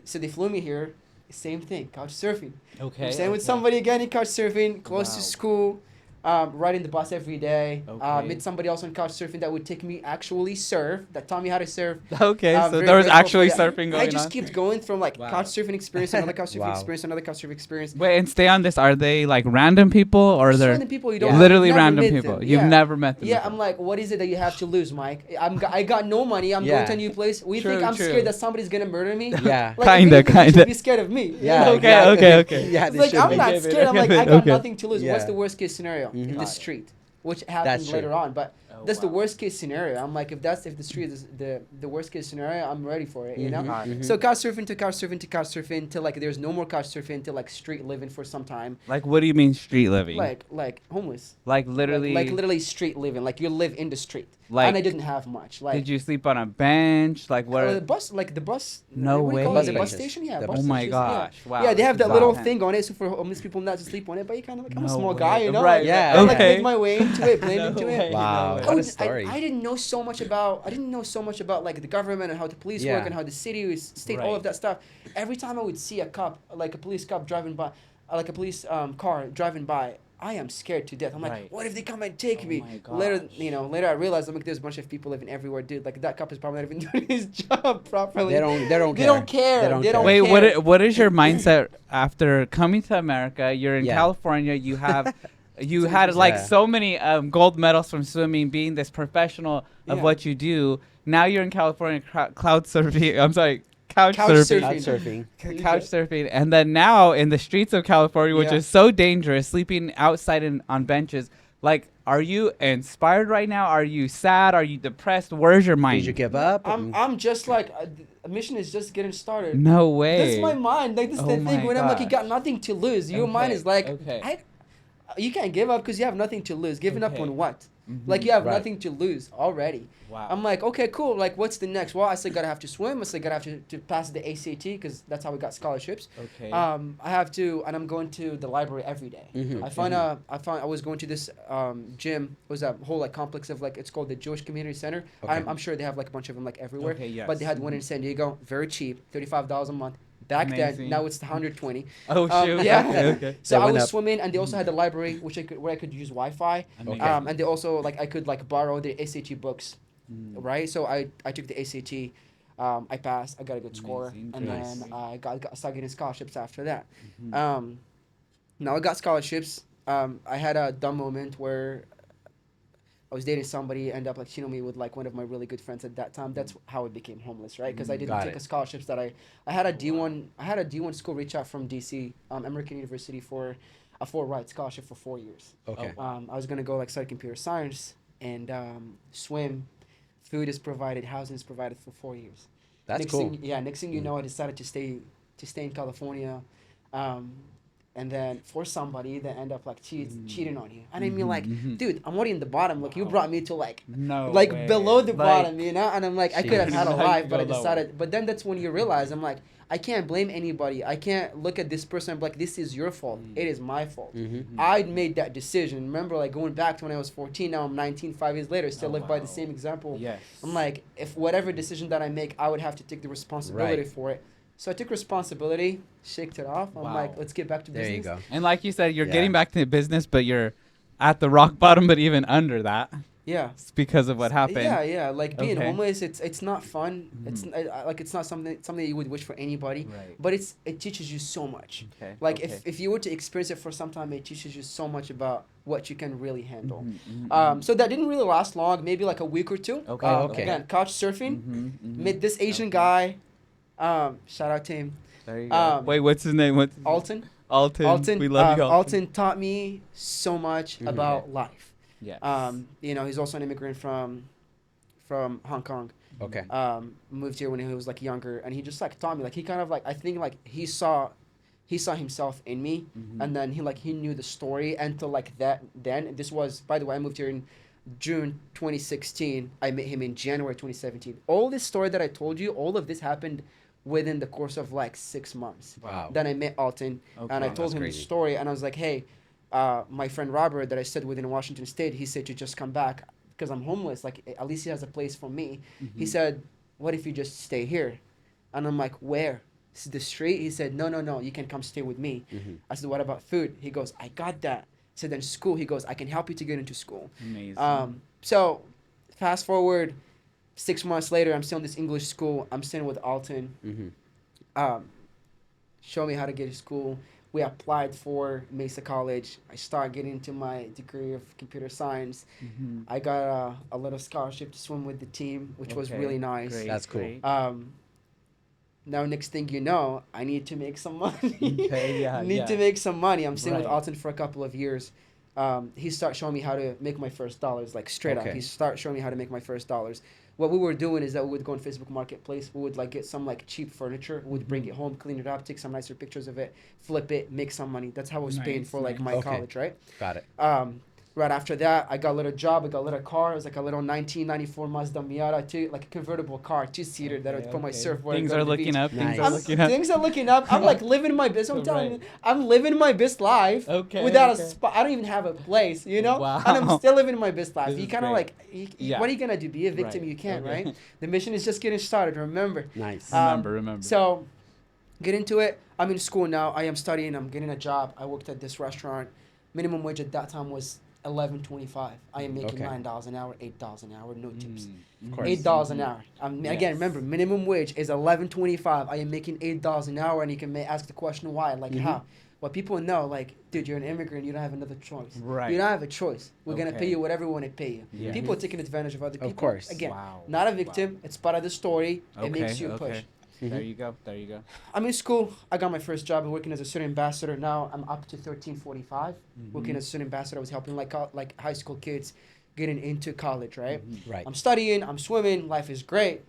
So they flew me here, same thing, couch surfing. Okay. I'm staying with okay. somebody again in couch surfing, close to Wow. school. Riding the bus every day. Okay. Met somebody else on couch surfing that would take me actually surf, that taught me how to surf. Okay, so Very there was grateful actually for that. surfing going I just on. kept going from like Wow. couch surfing experience to another couch surfing Wow. experience, another couch surfing experience. Wait, and stay on this. Are they like random people or Just they're random people you Yeah. don't literally never random met people? them. You've Yeah. never met them. Yeah, before. I'm like, what is it that you have to lose, Mike? I got no money. I'm Yeah. going to a new place. We True, think I'm true. scared that somebody's gonna murder me? Yeah. Like, if Kinda, anything, you should kinda. be scared of me. Yeah. Okay, exactly. okay, okay. Yeah, It's they like, should I'm be. not Give it, scared. I'm like, give I it, got okay. nothing to lose. What's Yeah. the worst case scenario Mhm. in Got this it. street? Which That's happens true. later on, but Oh, that's the wow. worst case scenario. I'm like, if the street is the worst case scenario, I'm ready for it. You know. Mhm, Got it. mhm. So couch surfing to couch surfing to couch surfing till like there's no more couch surfing till like street living for some time, Like, what do you mean street living? like homeless, Like literally. like literally street living, like you live in the street. Like, And I didn't have much. Like did you sleep on a bench? Like what? the bus, like the bus. No what do you call way. it? The bus Benches. station, yeah. The bus Oh my stations, gosh! Wow. Yeah, they have that Wow. little thing on it, so for homeless people not to sleep on it. But you kind of like, I'm a No small way. guy, you know. Right. Like, Yeah. I like Okay. made my way into it, blend No into way. it. Wow. No way. What a I story. I didn't know so much about. I didn't know so much about like the government and how the police Yeah. work and how the city is state, all Right. of that stuff. Every time I would see a cop, like a police cop driving by, like a police car driving by, I am scared to death. I'm like, Right. what if they come and take Oh me? my Later, gosh. later I realized I'm like, there's a bunch of people living everywhere, dude. Like that cop is probably not even doing his job properly. They don't They care. don't care. They don't They care. don't Wait, care. what is your mindset after coming to America? You're in Yeah. California. You have, you It's had like Yeah. so many gold medals from swimming, being this professional of Yeah. what you do. Now you're in California, cloud surfing. I'm sorry, couch Couch surfing. Couch surfing. surfing. Couch surfing, and then now in the streets of California, which Yeah. is so dangerous, sleeping outside on benches. Like, are you inspired right now? Are you sad? Are you depressed? Where's your mind? Did you give up? I'm just like a mission is just getting started. No way. That's my mind. Like this is Oh the thing. my When I'm like, you gosh. got nothing to lose. Your mind Okay, is like, okay. you can't give up because you have nothing to lose. Giving up Okay. on what? Like you have Right. nothing to lose already. Wow. I'm like, okay, cool. Like, what's the next? Well, I still gotta have to swim. I still gotta have to pass the ACT because that's how we got scholarships. Okay. I have to, and I'm going to the library every day. Mhm. I was going to this gym. It was a whole like complex of like it's called the Jewish Community Center. Okay. I'm sure they have like a bunch of them like everywhere. Okay, yes. But they had one in San Diego, very cheap, $35 a month. Back then, Amazing. now it's 120. Oh shoot. Yeah. Okay. So That I went was up. swimming, and they also had the library, where I could use Wi-Fi. Amazing. And they also like I could like borrow the ACT books, right? So I took the ACT. I passed. I got a good score, Amazing. and Nice. then I started getting scholarships after that. Mm-hmm. Now I got scholarships. I had a dumb moment where I was dating somebody, ended up like cheating on me with like one of my really good friends at that time. That's how I became homeless, right? Because I didn't Got take it. a scholarships that I had a D1 school reach out from DC, American University for a full ride scholarship for 4 years. Okay. I was gonna go like study computer science and swim. Food is provided, housing is provided for 4 years. That's next cool. Next thing you know, I decided to stay in California, and then for somebody that end up like cheating on you. And I mean, like, dude, I'm already in the bottom. Like, you brought me to like No like way. below the Like, bottom, you know. And I'm like, I could have had a Jeez. life, but I Go lower. decided. But then that's when you realize, I'm like, I can't blame anybody. I can't look at this person and be like, this is your fault. It is my fault. I made that decision. Remember, like going back to when I was 14. Now I'm 19. 5 years later, still live by the same example. Yes. I'm like, if whatever decision that I make, I would have to take the responsibility Right. for it. So I took responsibility, shaked it off. I'm Wow. like, let's get back to There business. you go. And like you said, you're Yeah. getting back to business, but you're at the rock bottom. But even under that, Yeah. it's because of what happened. Yeah. Like being Okay. homeless, it's not fun. It's not something that you would wish for anybody. Right. But it teaches you so much. Okay. Like okay. if you were to experience it for some time, it teaches you so much about what you can really handle. Mhm. So that didn't really last long. Maybe like a week or two. Okay, okay. Again, couch surfing. Mhm. Met this Asian Okay. guy. Shout out to him. There you go. Um, Wait, what's his name? What's his Alton. Alton. We love you, Alton. Alton taught me so much about life. Yes. He's also an immigrant from Hong Kong. Okay. Moved here when he was like younger, and he just like taught me. Like he kind of like I think like he saw himself in me, and then he knew the story until like that. Then this was, by the way, I moved here in June 2016. I met him in January 2017. All this story that I told you, all of this happened within the course of like 6 months. Wow. Then I met Alton, and I Okay. told That's him crazy. the story, and I was like, hey, my friend Robert that I studied with in Washington State, he said to just come back because I'm homeless. Like at least he has a place for me. He said, what if you just stay here? And I'm like, where? This is the street? He said, no, you can come stay with me. I said, what about food? He goes, I got that. I said, then school. He goes, I can help you to get into school. Amazing. So fast forward 6 months later, I'm still in this English school. I'm staying with Alton. Show me how to get to school. We applied for Mesa College. I started getting into my degree of computer science. I got a little scholarship to swim with the team, which was Okay, really nice. great, That's cool. great. Now, next thing you know, I need to make some money. Okay, yeah, Need to yeah. make some money. I'm staying with Right. Alton for a couple of years. He started showing me how to make my first dollars, like straight up. Okay. He started showing me how to make my first dollars. What we were doing is that we would go on Facebook Marketplace. We would like get some like cheap furniture. We would bring it home, clean it up, take some nicer pictures of it, flip it, make some money. That's how I was paying Nice, for like nice. my Okay. college, right? Got it. Right after that, I got a little job. I got a little car. It was like a little 1994 Mazda Miata, like a convertible car, two-seater that I would put my surfboard. and Things go to are the looking beach. up. Nice. Things are looking up. Things are looking up. I'm like living my best. I'm telling you, I'm living my best life. Okay, Without okay. a spot, I don't even have a place. You know. Wow. And I'm still living my best life. This You is kind of great. like, Yeah. what are you gonna do? Be a victim? Right. You can't, Okay. right? The mission is just getting started. Remember. Nice. Remember. So, get into it. I'm in school now. I am studying. I'm getting a job. I worked at this restaurant. Minimum wage at that time was $11.25. I am making Okay. $9 an hour, $8 an hour, no tips. Of course. $8 an hour. Again, Yes. remember, minimum wage is $11.25. I am making $8 an hour, and you can ask the question why, like how. Well, people know, like, dude, you're an immigrant. You don't have another choice. Right. You don't have a choice. We're gonna Okay. pay you whatever we want to pay you. Yeah. People are taking advantage of other people. course. Again, Wow. not a victim. It's part of the story. It Okay, makes you push. okay. There you go. There you go. I'm in school. I got my first job working as a student ambassador. Now I'm up to 1345. Working as a student ambassador, I was helping like high school kids getting into college, right? Right. I'm studying, I'm swimming, life is great.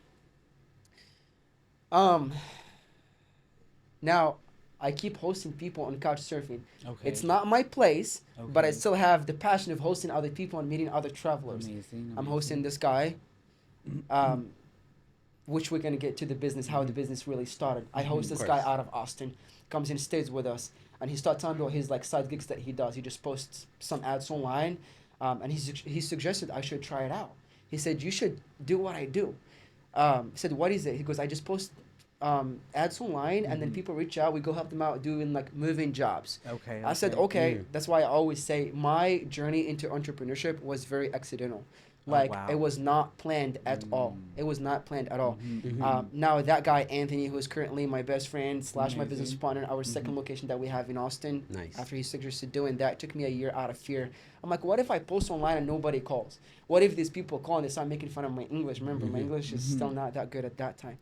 Now I keep hosting people on couch surfing. Okay. It's not my place, but I Okay. still have the passion of hosting other people and meeting other travelers. Amazing. I'm hosting this guy, which we're gonna get to the business, how the business really started. I host Of this guy course. out of Austin, comes in, stays with us, and he starts telling me about his like side gigs that he does. He just posts some ads online, and he suggested I should try it out. He said you should do what I do. I said what is it? He goes I just post ads online, and then people reach out. We go help them out doing like moving jobs. Okay. I said, okay, that's why I always say my journey into entrepreneurship was very accidental. Like, wow. it was not planned at all. It was not planned at all. Mm-hmm. Now, that guy, Anthony, who is currently my best friend / my business Amazing. partner, our second location that we have in Austin, Nice. after he suggested doing that, it took me a year out of fear. I'm like, what if I post online and nobody calls? What if these people call and they start making fun of my English? Remember, my English is still not that good at that time.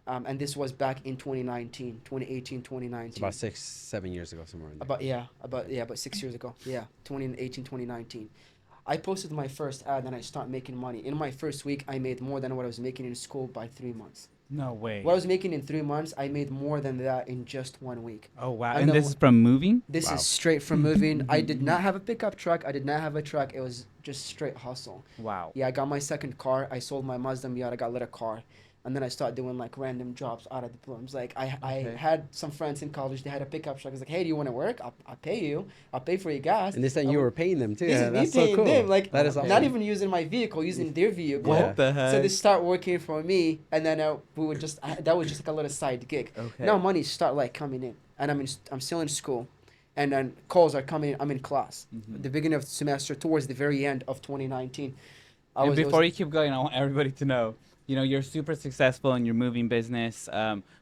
And this was back in 2019, 2018, 2019. It's about 6-7 years ago, somewhere in there. About 6 years ago. Yeah, 2018, 2019. I posted my first ad and I started making money. In my first week, I made more than what I was making in school by 3 months. No way. What I was making in 3 months, I made more than that in just 1 week. Oh wow. And And then this is from moving? This Wow. is straight from moving. I did not have a pickup truck. I did not have a truck. It was just straight hustle. Wow. Yeah, I got my second car. I sold my Mazda Miata. I got lit a car. And then I started doing like random jobs out of the blue. I was like, I Okay. had some friends in college. They had a pickup truck. I was like, hey, do you want to work? I'll pay you. I'll pay for your gas. And this time I you would- were paying them too. This Yeah, is me that's so paying cool. them, like That is awesome. not even using my vehicle, using their vehicle. Yeah. What the heck? So they start working for me, and then we would just that was just like a little side gig. Okay. Now money start like coming in, and I'm still in school, and then calls are coming in. I'm in class. Mhm. At the beginning of the semester, towards the very end of 2019. And before you keep going, I want everybody to know, you're super successful in your moving business,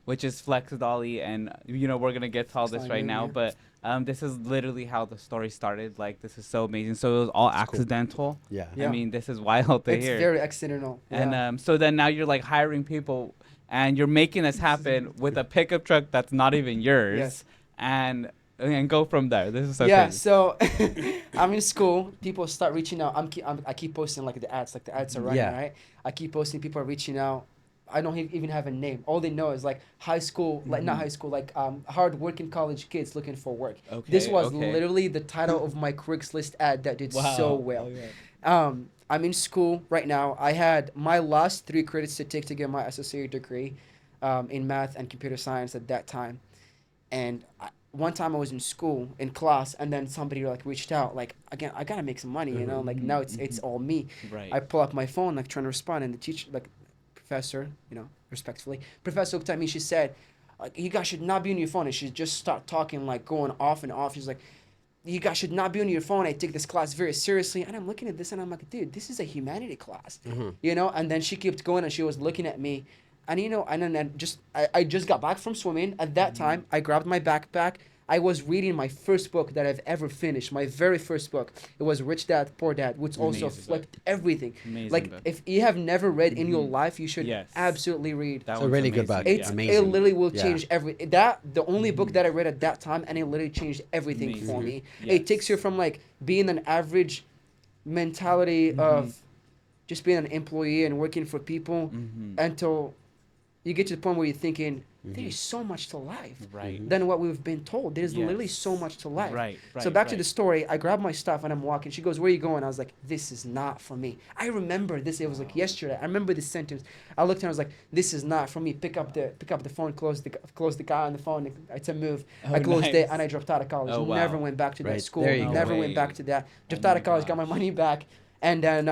which is Flexdolly, and we're gonna get to all this Flexdolly right now. Moving, But this is literally how the story started. Like, this is so amazing. So it was all It's cool. accidental. Yeah. Yeah. I mean, this is wild to it's hear. very accidental. And yeah. so then now you're like hiring people, and you're making this happen with a pickup truck that's not even yours, Yes. and go from there. This is so Yeah, crazy. so I'm in school. People start reaching out. I keep posting like the ads. Like the ads are running, Yeah. right? I keep posting. People are reaching out. I don't even have a name. All they know is like high school, like not high school, like hard working college kids looking for work. Okay, This was okay. literally the title of my Craigslist ad that did so well. Okay. I'm in school right now. I had my last 3 credits to take to get my associate degree in math and computer science at that time. And one time I was in school in class, and then somebody like reached out, like, again, I gotta make some money, like now it's all me. Right. I pull up my phone, like trying to respond, and the teacher, like professor, respectfully, professor looked at me. She said, like, you guys should not be on your phone. And she just start talking, like going off and off. She's like, you guys should not be on your phone. I take this class very seriously. And I'm looking at this and I'm like, dude, this is a humanity class, And then she kept going and she was looking at me. And, and then I just got back from swimming. At that time, I grabbed my backpack. I was reading my first book that I've ever finished, my very first book. It was Rich Dad, Poor Dad, which also Amazing book. flipped everything. Amazing Like, book. if you have never read in your life, you should Yes. absolutely read. That It's a one's really good amazing, book. It's amazing. it literally will Yeah. change the only book that I read at that time, and it literally changed everything for Amazing. me. Yes. It takes you from like being an average mentality of just being an employee and working for people until you get to the point where you're thinking there's so much to life Right. than what we've been told. There's literally Yes. so much to life. Right, So right, back to right. the story, I grab my stuff and I'm walking. She goes, "Where are you going?" I was like, "This is not for me." I remember this. It was like yesterday. I remember this sentence. I looked and I was like, "This is not for me." Pick up the phone, close the guy on the phone. It's a move. Oh, I closed nice. it and I dropped out of college. Oh, wow. Never went back to that Right, school. there you go. Never No went back way. to that. Dropped Oh out my of college, got my gosh. money back, and then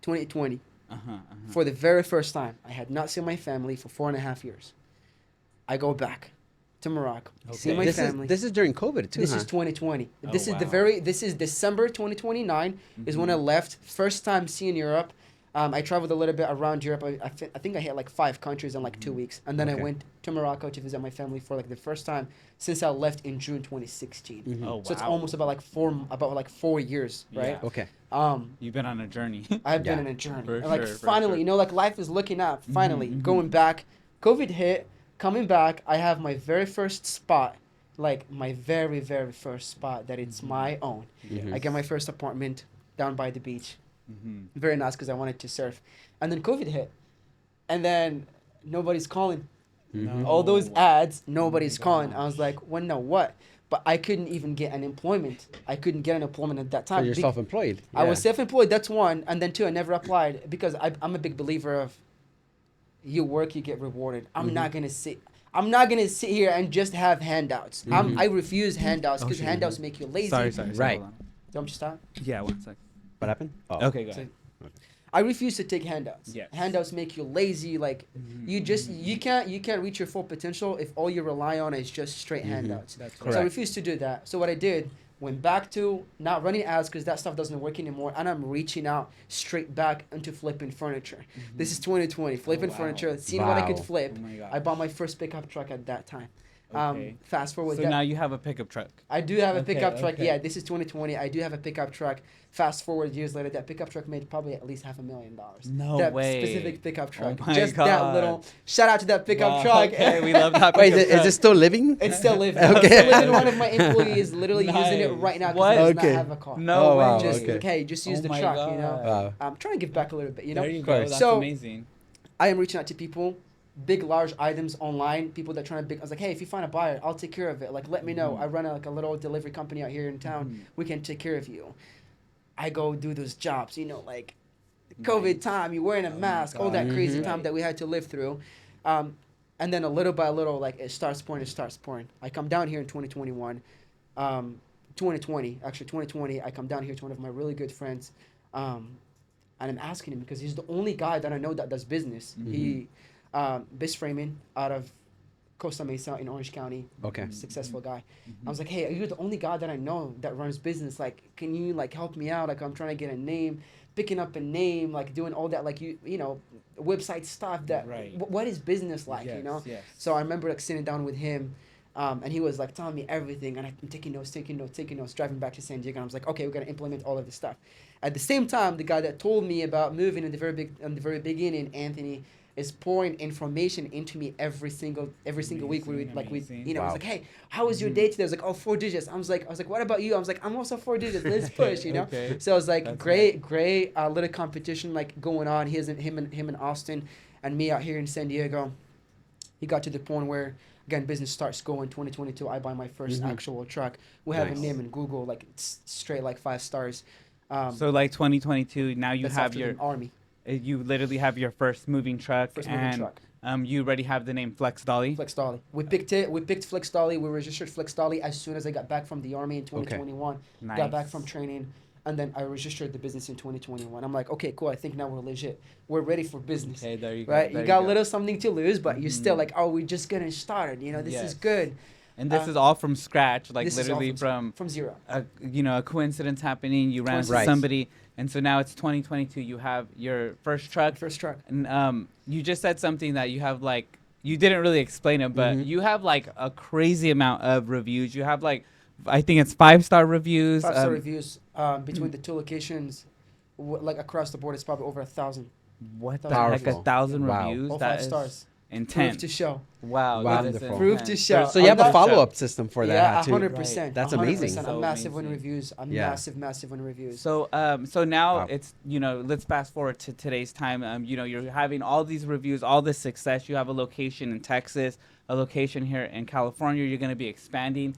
2020, Uh-huh. for the very first time, I had not seen my family for 4.5 years. I go back to Morocco. See Okay. my This family. is during COVID too, This huh? is 2020. Oh, This is wow. this is December 2029 is when I left. First time seeing Europe. I traveled a little bit around Europe. I think I hit like 5 countries in like 2 weeks. And then I Okay. went to Morocco to visit my family for like the first time since I left in June 2016. Oh, wow. So it's almost about like 4 years, right? Yeah. Okay. You've been on a journey. I've been Yeah. on a journey. For And like sure, for finally, sure. like life is looking up. Finally, going back. COVID hit. Coming back, I have my very first spot, like my very, very first spot that it's my own. I get my first apartment down by the beach. Very nice because I wanted to surf. And then COVID hit. And then nobody's calling. Mhm. All those No. ads, nobody's calling. I gosh. was like, well, no, what? But I couldn't even get an employment. I couldn't get an employment at that So time. you're self-employed. I was Yeah. self-employed. That's one, and then two, I never applied because I'm a big believer of you work, you get rewarded. I'm not gonna sit. I'm not gonna sit here and just have handouts. I refuse handouts Oh, because shit. handouts make you lazy. Sorry. Right. Hold on. Don't you stop? Yeah, 1 sec. What happened? Oh. Okay, go So- ahead. I refuse to take handouts. Yes. Handouts make you lazy. Like you can't reach your full potential if all you rely on is just straight handouts. That's So I Correct. refused to do that. So what I did, went back to not running ads because that stuff doesn't work anymore, and I'm reaching out straight back into flipping furniture. This is 2020, flipping wow. furniture, seeing what I could Wow. flip. Oh my gosh. I bought my first pickup truck at that time. Okay. Fast forward. So that, now you have a pickup truck. I do have a Okay, pickup truck. okay. Yeah, this is 2020. I do have a pickup truck. Fast forward years later, that pickup truck made probably at least $500,000. No that way. specific pickup truck. Oh my Just that God. little. Shout out to that pickup Wow, truck. Okay, we love that. Wait, pickup is truck. it still living? It's still living. Okay. It's still living. One of my employees literally using it Nice. right now What? because he does Okay. not have a car. No Oh, wow, way. Just okay. like, hey, just use Oh the my truck. God. You know. Wow. I'm trying to give back a little bit. You know. There you course. go. That's So- amazing. I am reaching out to people, big, large items online, people that are trying to big. I was like, hey, if you find a buyer, I'll take care of it. Like, let me know. I run a little delivery company out here in town. We can take care of you. I go do those jobs, like COVID time, you're wearing a my mask, all that God. crazy Mhm. time that we had to live through. And then a little by little, like it starts pouring. I come down here in 2021, 2020, I come down here to one of my really good friends. And I'm asking him because he's the only guy that I know that does business. He biz framing out of Costa Mesa in Orange County. Okay. Successful guy. I was like, hey, you're the only guy that I know that runs business. Like, can you like help me out? Like, I'm trying to get a name, picking up a name, like doing all that, like website stuff. That Right. what is business like? Yes, yes. So I remember like sitting down with him. And he was like telling me everything, and I'm taking notes, driving back to San Diego. And I was like, okay, we're gonna implement all of this stuff. At the same time, the guy that told me about moving in the very beginning, Anthony, is pouring information into me every single week. Amazing. I was Wow. like, hey, how was your day today? I was like, oh, 4 digits. I was like, what about you? I was like, I'm also 4 digits. Let's push, Okay. So I was like, That's great little competition like going on. Him and Austin, and me out here in San Diego. He got to the point where, again, business starts going. 2022, I buy my first actual truck. We have Nice. a name in Google, like it's straight like 5 stars. So like 2022, now you That's have after your, the Army. you literally have your first moving truck, First moving and truck. You already have the name Flexdolly. Flexdolly. We picked it. We picked Flexdolly. We registered Flexdolly as soon as I got back from the Army in 2021. Nice. Got back from training. And then I registered the business in 2021. I'm like, okay, cool. I think now we're legit. We're ready for business. Okay, there you go. Right? there You got a go. little something to lose, but you're still like, oh, we're just getting started. This is Yes. good. And this uh, is all from scratch, like This is all literally from zero. a coincidence happening. You ran into Right. somebody, and so now it's 2022. You have your first truck, First truck. and you just said something that you have like you didn't really explain it, but you have like a crazy amount of reviews. You have like I think it's 5-star reviews. 5-star reviews between the two locations, like across the board, it's probably over 1,000. What the Powerful. heck? 1,000 Wow. reviews. All That 5 is stars. Proof intense. to show. Wow, that is Wonderful. Proof to intense. show. So you have I'm a not- follow-up system for that, Yeah, too. 100%. That's 100%. amazing. I'm So massive on amazing. reviews. I'm Yeah. massive on reviews. So, so now Wow. it's let's fast forward to today's time. You're having all these reviews, all this success. You have a location in Texas, a location here in California. You're going to be expanding.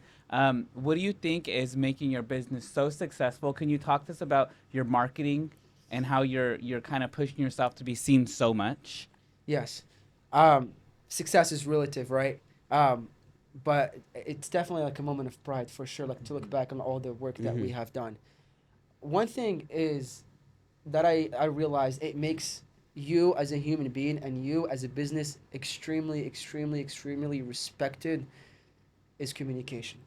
What do you think is making your business so successful? Can you talk to us about your marketing and how you're kind of pushing yourself to be seen so much? Yes. Success is relative, right? But it's definitely like a moment of pride for sure, like to look back on all the work that we have done. One thing is that I realized it makes you as a human being and you as a business extremely respected is communication.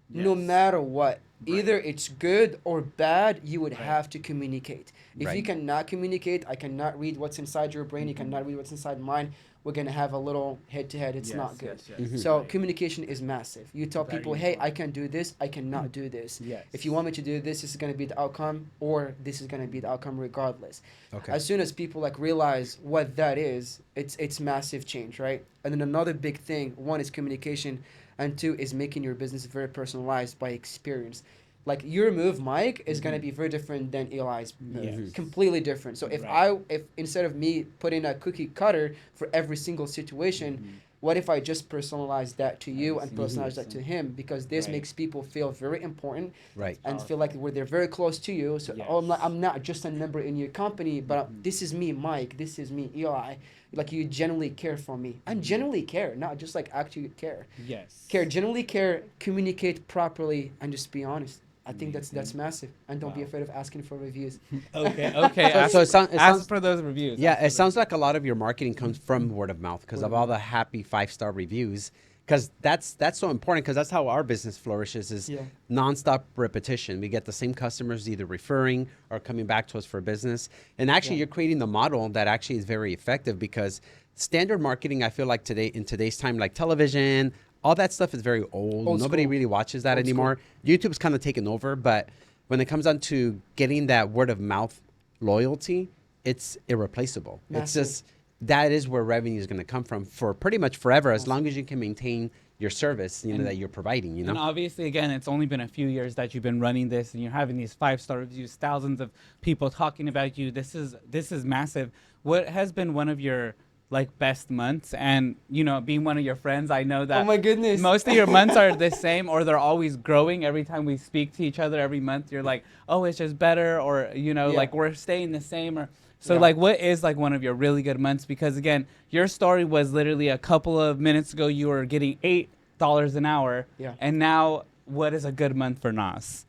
No matter what. Either it's good or bad, you would have to communicate. If you Right. cannot communicate, I cannot read what's inside your brain, you cannot read what's inside mine, we're going to have a little head-to-head. It's not good. So communication is massive. You tell Very people, hey, I important. can do this, I cannot do this. Yes. If you want me to do this, this is going to be the outcome, or this is going to be the outcome regardless. Okay. As soon as people like realize what that is, it's massive change, right? And then another big thing, one is communication, and two is making your business very personalized by experience. Like your move, Mike, is gonna be very different than Eli's move. Yes. Completely different. So if Right. if instead of me putting a cookie cutter for every single situation, What if I just personalize that to you and see. personalize that to him? Because this Right. makes people feel very important Right. and feel like they're very close to you. So oh, Yes. I'm not just a number in your company, but this is me, Mike. This is me, Eli. Like you genuinely care for me and genuinely care, not just like actually care. Yes. Care, genuinely care, communicate properly, and just be honest. I think that's Amazing. massive. And don't be Wow. afraid of asking for reviews. Okay. Okay. So- ask, so it sound- it ask sounds- for those reviews. Yeah, Ask for it sounds those like a lot of your marketing comes from word of mouth because Word of of all mouth. the happy 5-star reviews. Because that's so important because that's how our business flourishes is Yeah. nonstop repetition. We get the same customers either referring or coming back to us for business. And actually, Yeah. you're creating the model that actually is very effective because standard marketing, I feel like today in today's time, like television, all that stuff is very old. Old Nobody school. really watches that Old school. anymore. YouTube's kind of taken over, but when it comes down to getting that word of mouth loyalty, it's irreplaceable. It's Massive. just that is where revenue is going to come from for pretty much forever, as long as you can maintain your service, you know, And- that you're providing. You know, And obviously, again, it's only been a few years that you've been running this, and you're having these 5-star reviews, thousands of people talking about you. This is massive. What has been one of your like best months? And you know, being one of your friends, I know that Oh my goodness. most of your months are the same, or they're always growing. Every time we speak to each other, every month, you're like, oh, it's just better, or you know, Yeah. like we're staying the same, or. So Yeah. like, what is like one of your really good months? Because again, your story was literally a couple of minutes ago. You were getting $8 an hour, Yeah. and now what is a good month for Nas?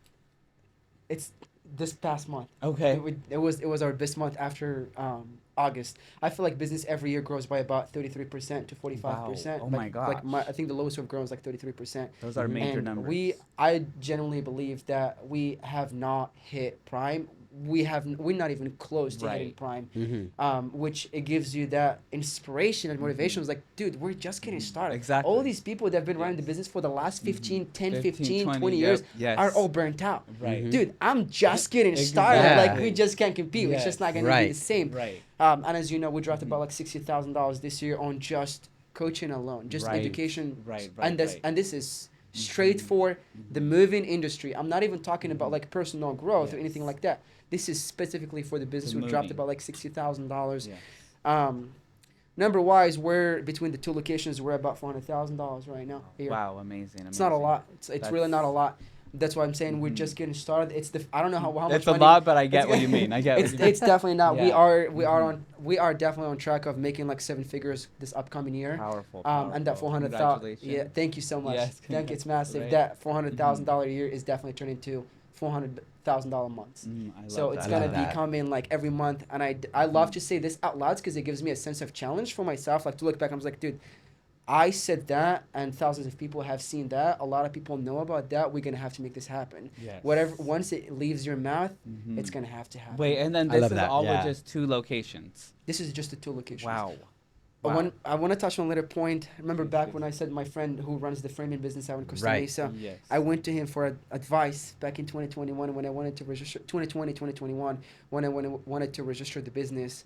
It's this past month. Okay. It was our best month after August. I feel like business every year grows by about 33% to 45%. Wow. Oh my Like gosh. I think the lowest we've grown is like 33%. Those are major And numbers. I genuinely believe that we have not hit prime. We're not even close to hitting Right. prime, Mhm. which it gives you that inspiration and motivation. It's like, dude, we're just getting started. Exactly. All these people that have been running the business for the last 15, 10, 15, 20 yep, years yes. are all burnt out. Right. Mhm. Dude, I'm just getting started. Exactly. Like we just can't compete. It's just not gonna be Right. the same. Right. And as you know, we dropped about like $60,000 this year on just coaching alone, just Right. education. Right, And this right. and this is straight for the moving industry. I'm not even talking about like personal growth or anything Yes. like that. This is specifically for the business. The We dropped moving. about like $60,000. Yeah. Number wise, we're between the two locations. We're about $400,000 right now. Here. Wow. Amazing. It's not a amazing. lot. It's really not a That's- lot. That's why I'm saying we're just getting started. It's I don't know how much It's a money- lot, but I get it's- what you mean. I get it's what you mean. it's definitely not. We Yeah. are we are definitely on track of making like 7 figures this upcoming year. Powerful. And that powerful. 400,000. Congratulations. Yeah, thank you so much. Yes, Thank you. It's massive. right. That $400,000 a year is definitely turning into $400,000 months. I love So it's that. gonna love that. be coming like every month, and I love to say this out loud because it gives me a sense of challenge for myself. Like to look back, I was like, dude, I said that, and thousands of people have seen that. A lot of people know about that. We're gonna have to make this happen. Yes. Whatever, once it leaves your mouth, Mhm. it's gonna have to happen. Wait, and then I this love is that, all yeah. with just 2 locations. This is just the two locations. Wow. I want to touch on a little point. Remember back when I said my friend who runs the framing business out in Costa Right. Mesa, Yes. I went to him for advice back in 2021 when I wanted to register 2021 when I wanted to register the business.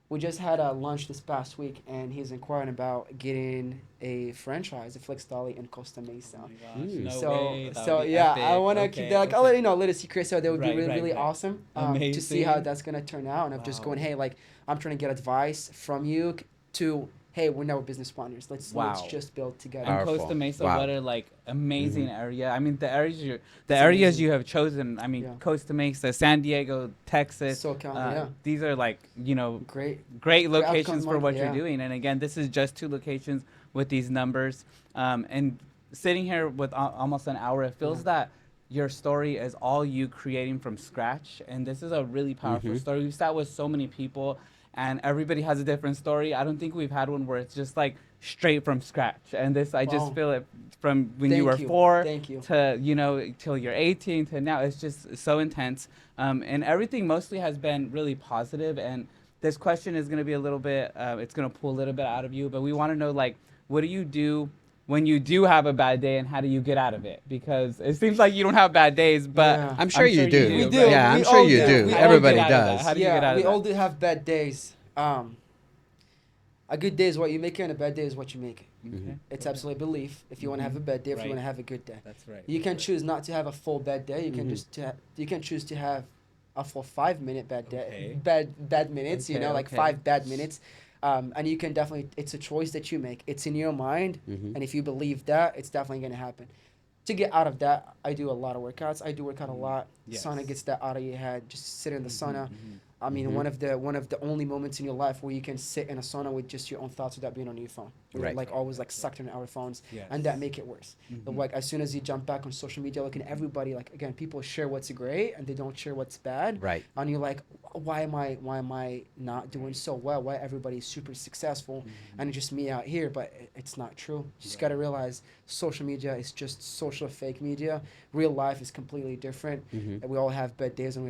We just had a lunch this past week, and he's inquiring about getting a franchise, a Flexdolly in Costa Mesa. Oh my gosh, Mm. no so way. That so would be yeah, epic. I want to Okay, keep that. Like, I'll okay. let you know a little secret. So that would be Right, really right, really right. awesome to see how Amazing. that's gonna turn out. And I'm just Wow. going, hey, like I'm trying to get advice from you to hey, we're now business partners. Let's Wow. just build together. And Powerful. Costa Mesa, Wow. what a like amazing area. I mean, the areas It's areas amazing. you have chosen. I mean, Yeah. Costa Mesa, San Diego, Texas. SoCal, yeah. These are like Great. great outcomes, locations for Mike, what yeah. you're doing. And again, this is just 2 locations with these numbers. And sitting here with almost an hour, it feels Yeah. that your story is all you creating from scratch. And this is a really powerful Mhm. story. We've sat with so many people, and everybody has a different story. I don't think we've had one where it's just like straight from scratch. And this, I just Wow. feel it from when you Thank were you. 4 Thank you. to till you're 18 to now. It's just so intense, and everything mostly has been really positive. And this question is going to be a little bit it's going to pull a little bit out of you, but we want to know, like, what do you do when you do have a bad day, and how do you get out of it? Because it seems like you don't have bad days, but Yeah. I'm sure you do. We do. Yeah, I'm We sure all you do. do. We all Everybody get out of that. does. How do you yeah, get out of we that? all do have bad days. A good day is what you make it, and a bad day is what you make it. Okay. It's absolutely belief. If you want to have a bad day, if Right. you want to have a good day, That's right. you can choose not to have a full bad day. You can Mhm. just you can choose to have a full 5-minute bad day, Okay. bad minutes. Okay, Like okay. 5 bad minutes. And you can definitely, it's a choice that you make. It's in your mind. Mm-hmm. And if you believe that, it's definitely going to happen. To get out of that, I do a lot of workouts. I do work out a lot. Yes. Sauna gets that out of your head. Just sit in the sauna. I mean, Mhm. one of the only moments in your life where you can sit in a sauna with just your own thoughts without being on your phone. We're Right. like always like sucked in our phones, Yes. and that make it worse. Like as soon as you jump back on social media, looking at everybody, like again, people share what's great and they don't share what's bad. Right. And you're like, why am I not doing so well? Why everybody's super successful and it's just me out here? But it's not true. You just gotta realize social media is just social fake media. Real life is completely different. Mhm. And we all have bad days, and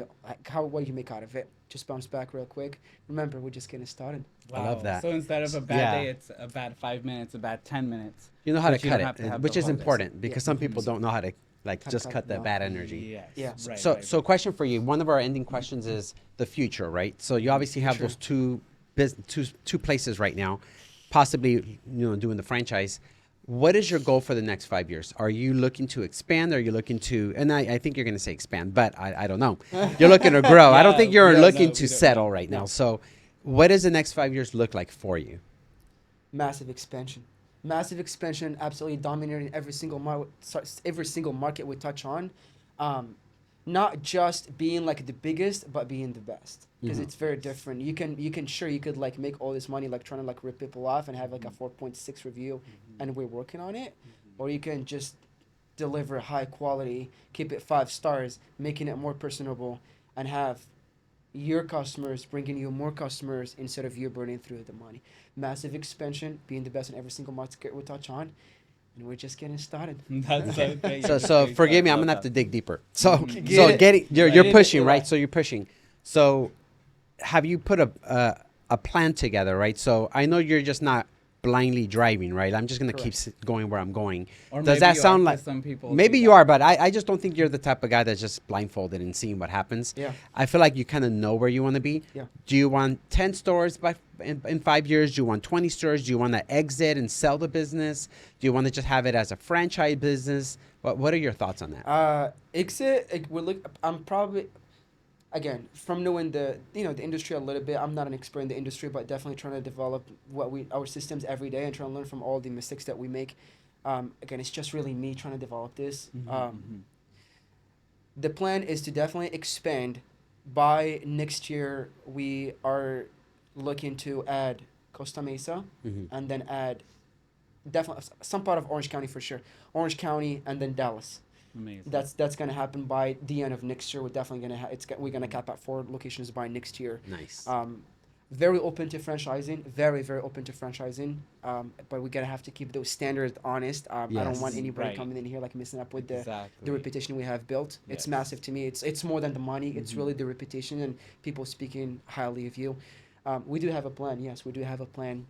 what do you make out of it? Just bounce back real quick. Remember, we're just getting started. I love that. So instead of a bad Yeah. day, it's a bad 5 minutes, a bad 10 minutes. You know how But to you cut don't have to it, have which the is whole day. important because Yeah. some people don't know how to like Cut- just cut, cut that no. bad energy. Yes. Yeah. Right, So, right, so question for you. One of our ending questions is the future, right? So you obviously have Future. those two places right now, possibly doing the franchise. What is your goal for the next 5 years? Are you looking to expand? Are you looking to? And I think you're going to say expand, but I don't know. You're looking to grow. I don't Yeah, think you're yeah, looking no, to we don't settle know. right now. No. So, what does the next 5 years look like for you? Massive expansion. Massive expansion, absolutely dominating every single market we touch on. Not just being like the biggest, but being the best. Because Mhm. it's very different. You could like make all this money like trying to like rip people off and have like a 4.6 review, and we're working on it, or you can just deliver high quality, keep it 5 stars, making it more personable, and have your customers bringing you more customers instead of you burning through the money. Massive expansion, being the best in every single market we touch on, and we're just getting started. That's so great. So forgive me, I'm gonna have to dig deeper. So Mhm. so Get it. getting you're Get it, pushing, Eli. right? So you're pushing. So have you put a plan together, right? So I know you're just not blindly driving, right? I'm just gonna keep going where I'm going. Or Does maybe that you sound are, like 'cause some people maybe do you that. are, but I just don't think you're the type of guy that's just blindfolded and seeing what happens. Yeah. I feel like you kind of know where you want to be. Yeah. Do you want 10 stores in 5 years? Do you want 20 stores? Do you want to exit and sell the business? Do you want to just have it as a franchise business? What are your thoughts on that? Exit. I'm probably, again, from knowing the industry a little bit. I'm not an expert in the industry, but definitely trying to develop our systems every day and trying to learn from all the mistakes that we make. Again, it's just really me trying to develop this. The plan is to definitely expand. By next year, we are looking to add Costa Mesa Mhm. and then add definitely some part of Orange County for sure. Orange County and then Dallas. Amazing. That's gonna happen by the end of next year. We're definitely gonna we're gonna cap at 4 locations by next year. Nice. Very open to franchising. Very open to franchising. But we're gonna have to keep those standards honest. I don't want Yes. anybody Right. coming in here like messing up with the Exactly. reputation we have built. It's Yes. massive to me. It's more than the money. It's Mhm. really the reputation and people speaking highly of you. We do have a plan. Yes, we do have a plan.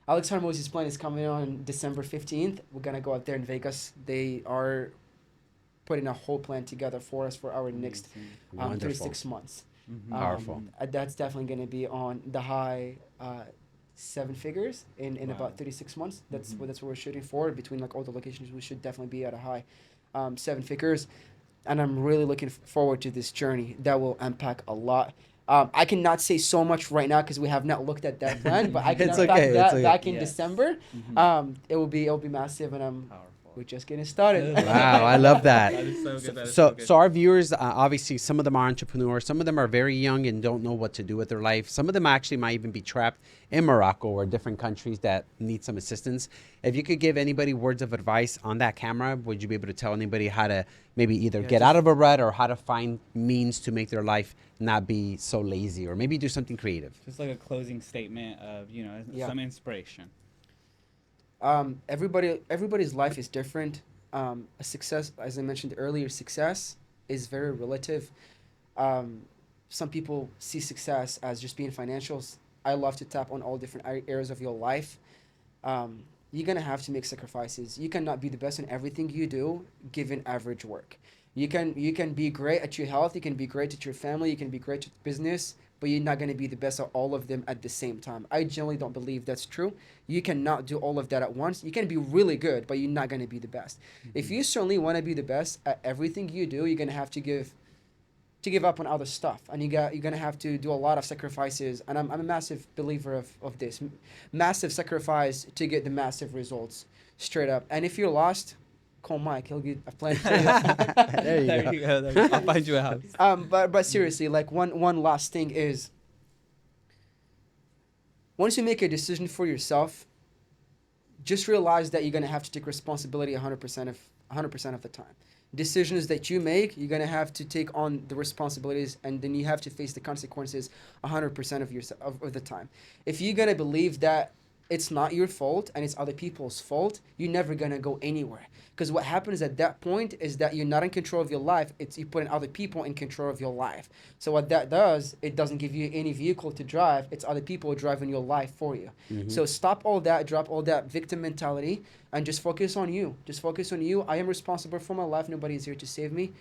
Alex Harmoz's plan is coming on December 15th. We're gonna go out there in Vegas. They are putting a whole plan together for us for our next Amazing. 3 Wonderful. to 6 months. Mhm. Powerful. That's definitely going to be on the high 7 figures in Wow. about 36 months. That's Mhm. what we're shooting for. Between like all the locations, we should definitely be at a high 7 figures. And I'm really looking forward to this journey. That will unpack a lot. I cannot say so much right now because we have not looked at that plan, but I can It's unpack okay, it's that okay. back in Yes. December. Mhm. It'll be massive, and Powerful. we're just getting started. Wow, I love that. That is so good. That is So, good. so our viewers, obviously, some of them are entrepreneurs. Some of them are very young and don't know what to do with their life. Some of them actually might even be trapped in Morocco or different countries that need some assistance. If you could give anybody words of advice on that camera, would you be able to tell anybody how to maybe either Yeah, get just- out of a rut or how to find means to make their life not be so lazy, or maybe do something creative? Just like a closing statement of, Yeah. some inspiration. Everybody's life is different. A success, as I mentioned earlier, success is very relative. Some people see success as just being financials. I love to tap on all different areas of your life. You're gonna have to make sacrifices. You cannot be the best in everything you do, given average work. You can be great at your health. You can be great at your family. You can be great at business, but you're not gonna be the best at all of them at the same time. I generally don't believe that's true. You cannot do all of that at once. You can be really good, but you're not gonna be the best. If you certainly want to be the best at everything you do, you're gonna have to give to give up on other stuff, and you're gonna have to do a lot of sacrifices. And I'm a massive believer of this, massive sacrifice to get the massive results, straight up. And if you're lost, call Mike. He'll get a plan for you. There you There go. you go. There you go. I'll find you a house. But seriously, like one last thing is, once you make a decision for yourself, just realize that you're gonna have to take responsibility 100% of the time. Decisions that you make, you're gonna have to take on the responsibilities, and then you have to face the consequences 100% of the time. If you're gonna believe that it's not your fault and it's other people's fault, you're never gonna go anywhere. Because what happens at that point is that you're not in control of your life. It's you putting other people in control of your life. So what that does, it doesn't give you any vehicle to drive. It's other people driving your life for you. So stop all that, drop all that victim mentality, and just focus on you. Just focus on you. I am responsible for my life. Nobody is here to save me.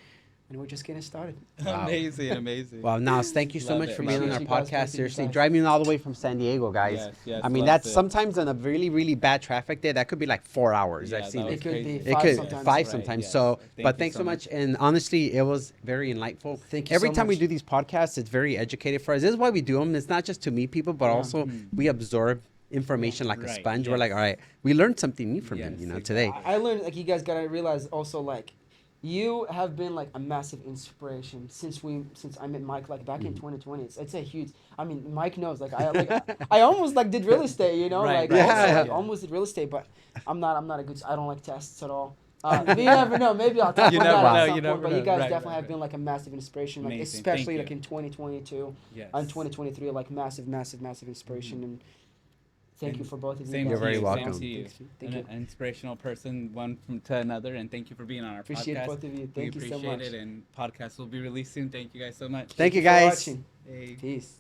And we're just getting started. Wow. Amazing. Well, Nas, thank you so Love much it. for being on Appreciate our you guys. podcast. Thank you Seriously, guys. driving all the way from San Diego, guys. Yes, I mean, loves that's it. sometimes on a really, really bad traffic day. That could be like 4 hours. Yeah, I've seen that it. was It could be crazy. It five could sometimes. five Right, sometimes. yes. So, Thank but you thanks so so much. And honestly, it was very insightful. Thank you Every so time we much. do these podcasts, it's very educative for us. This is why we do them. It's not just to meet people, but Yeah. also we absorb information like a Right, sponge. We're yes. like, all right, we learned something new from him, Yes, you know, exactly. today. I learned, like, you guys gotta realize also, like, you have been like a massive inspiration since I met Mike, like back in 2020. It's a huge. I mean, Mike knows. Like I almost like did real estate, you know, Right, like right. also, Yeah. like, almost did real estate, but I'm not a good. I don't like tests at all. You never know. Maybe I'll talk You about never that know, at some you point. never But you know. guys Right, definitely right, have right. been like a massive inspiration, like Amazing. especially Thank like you. in 2022 Yes. and 2023, like massive inspiration. And thank you for both of you. Same guys. You're very to you. welcome. Same to you. Thank you. An inspirational person, one to another, and thank you for being on our Appreciate podcast. both of you. We Thank you so appreciate much. it, and podcast will be released soon. Thank you guys so much. Thank you, for guys. watching. Hey. Peace.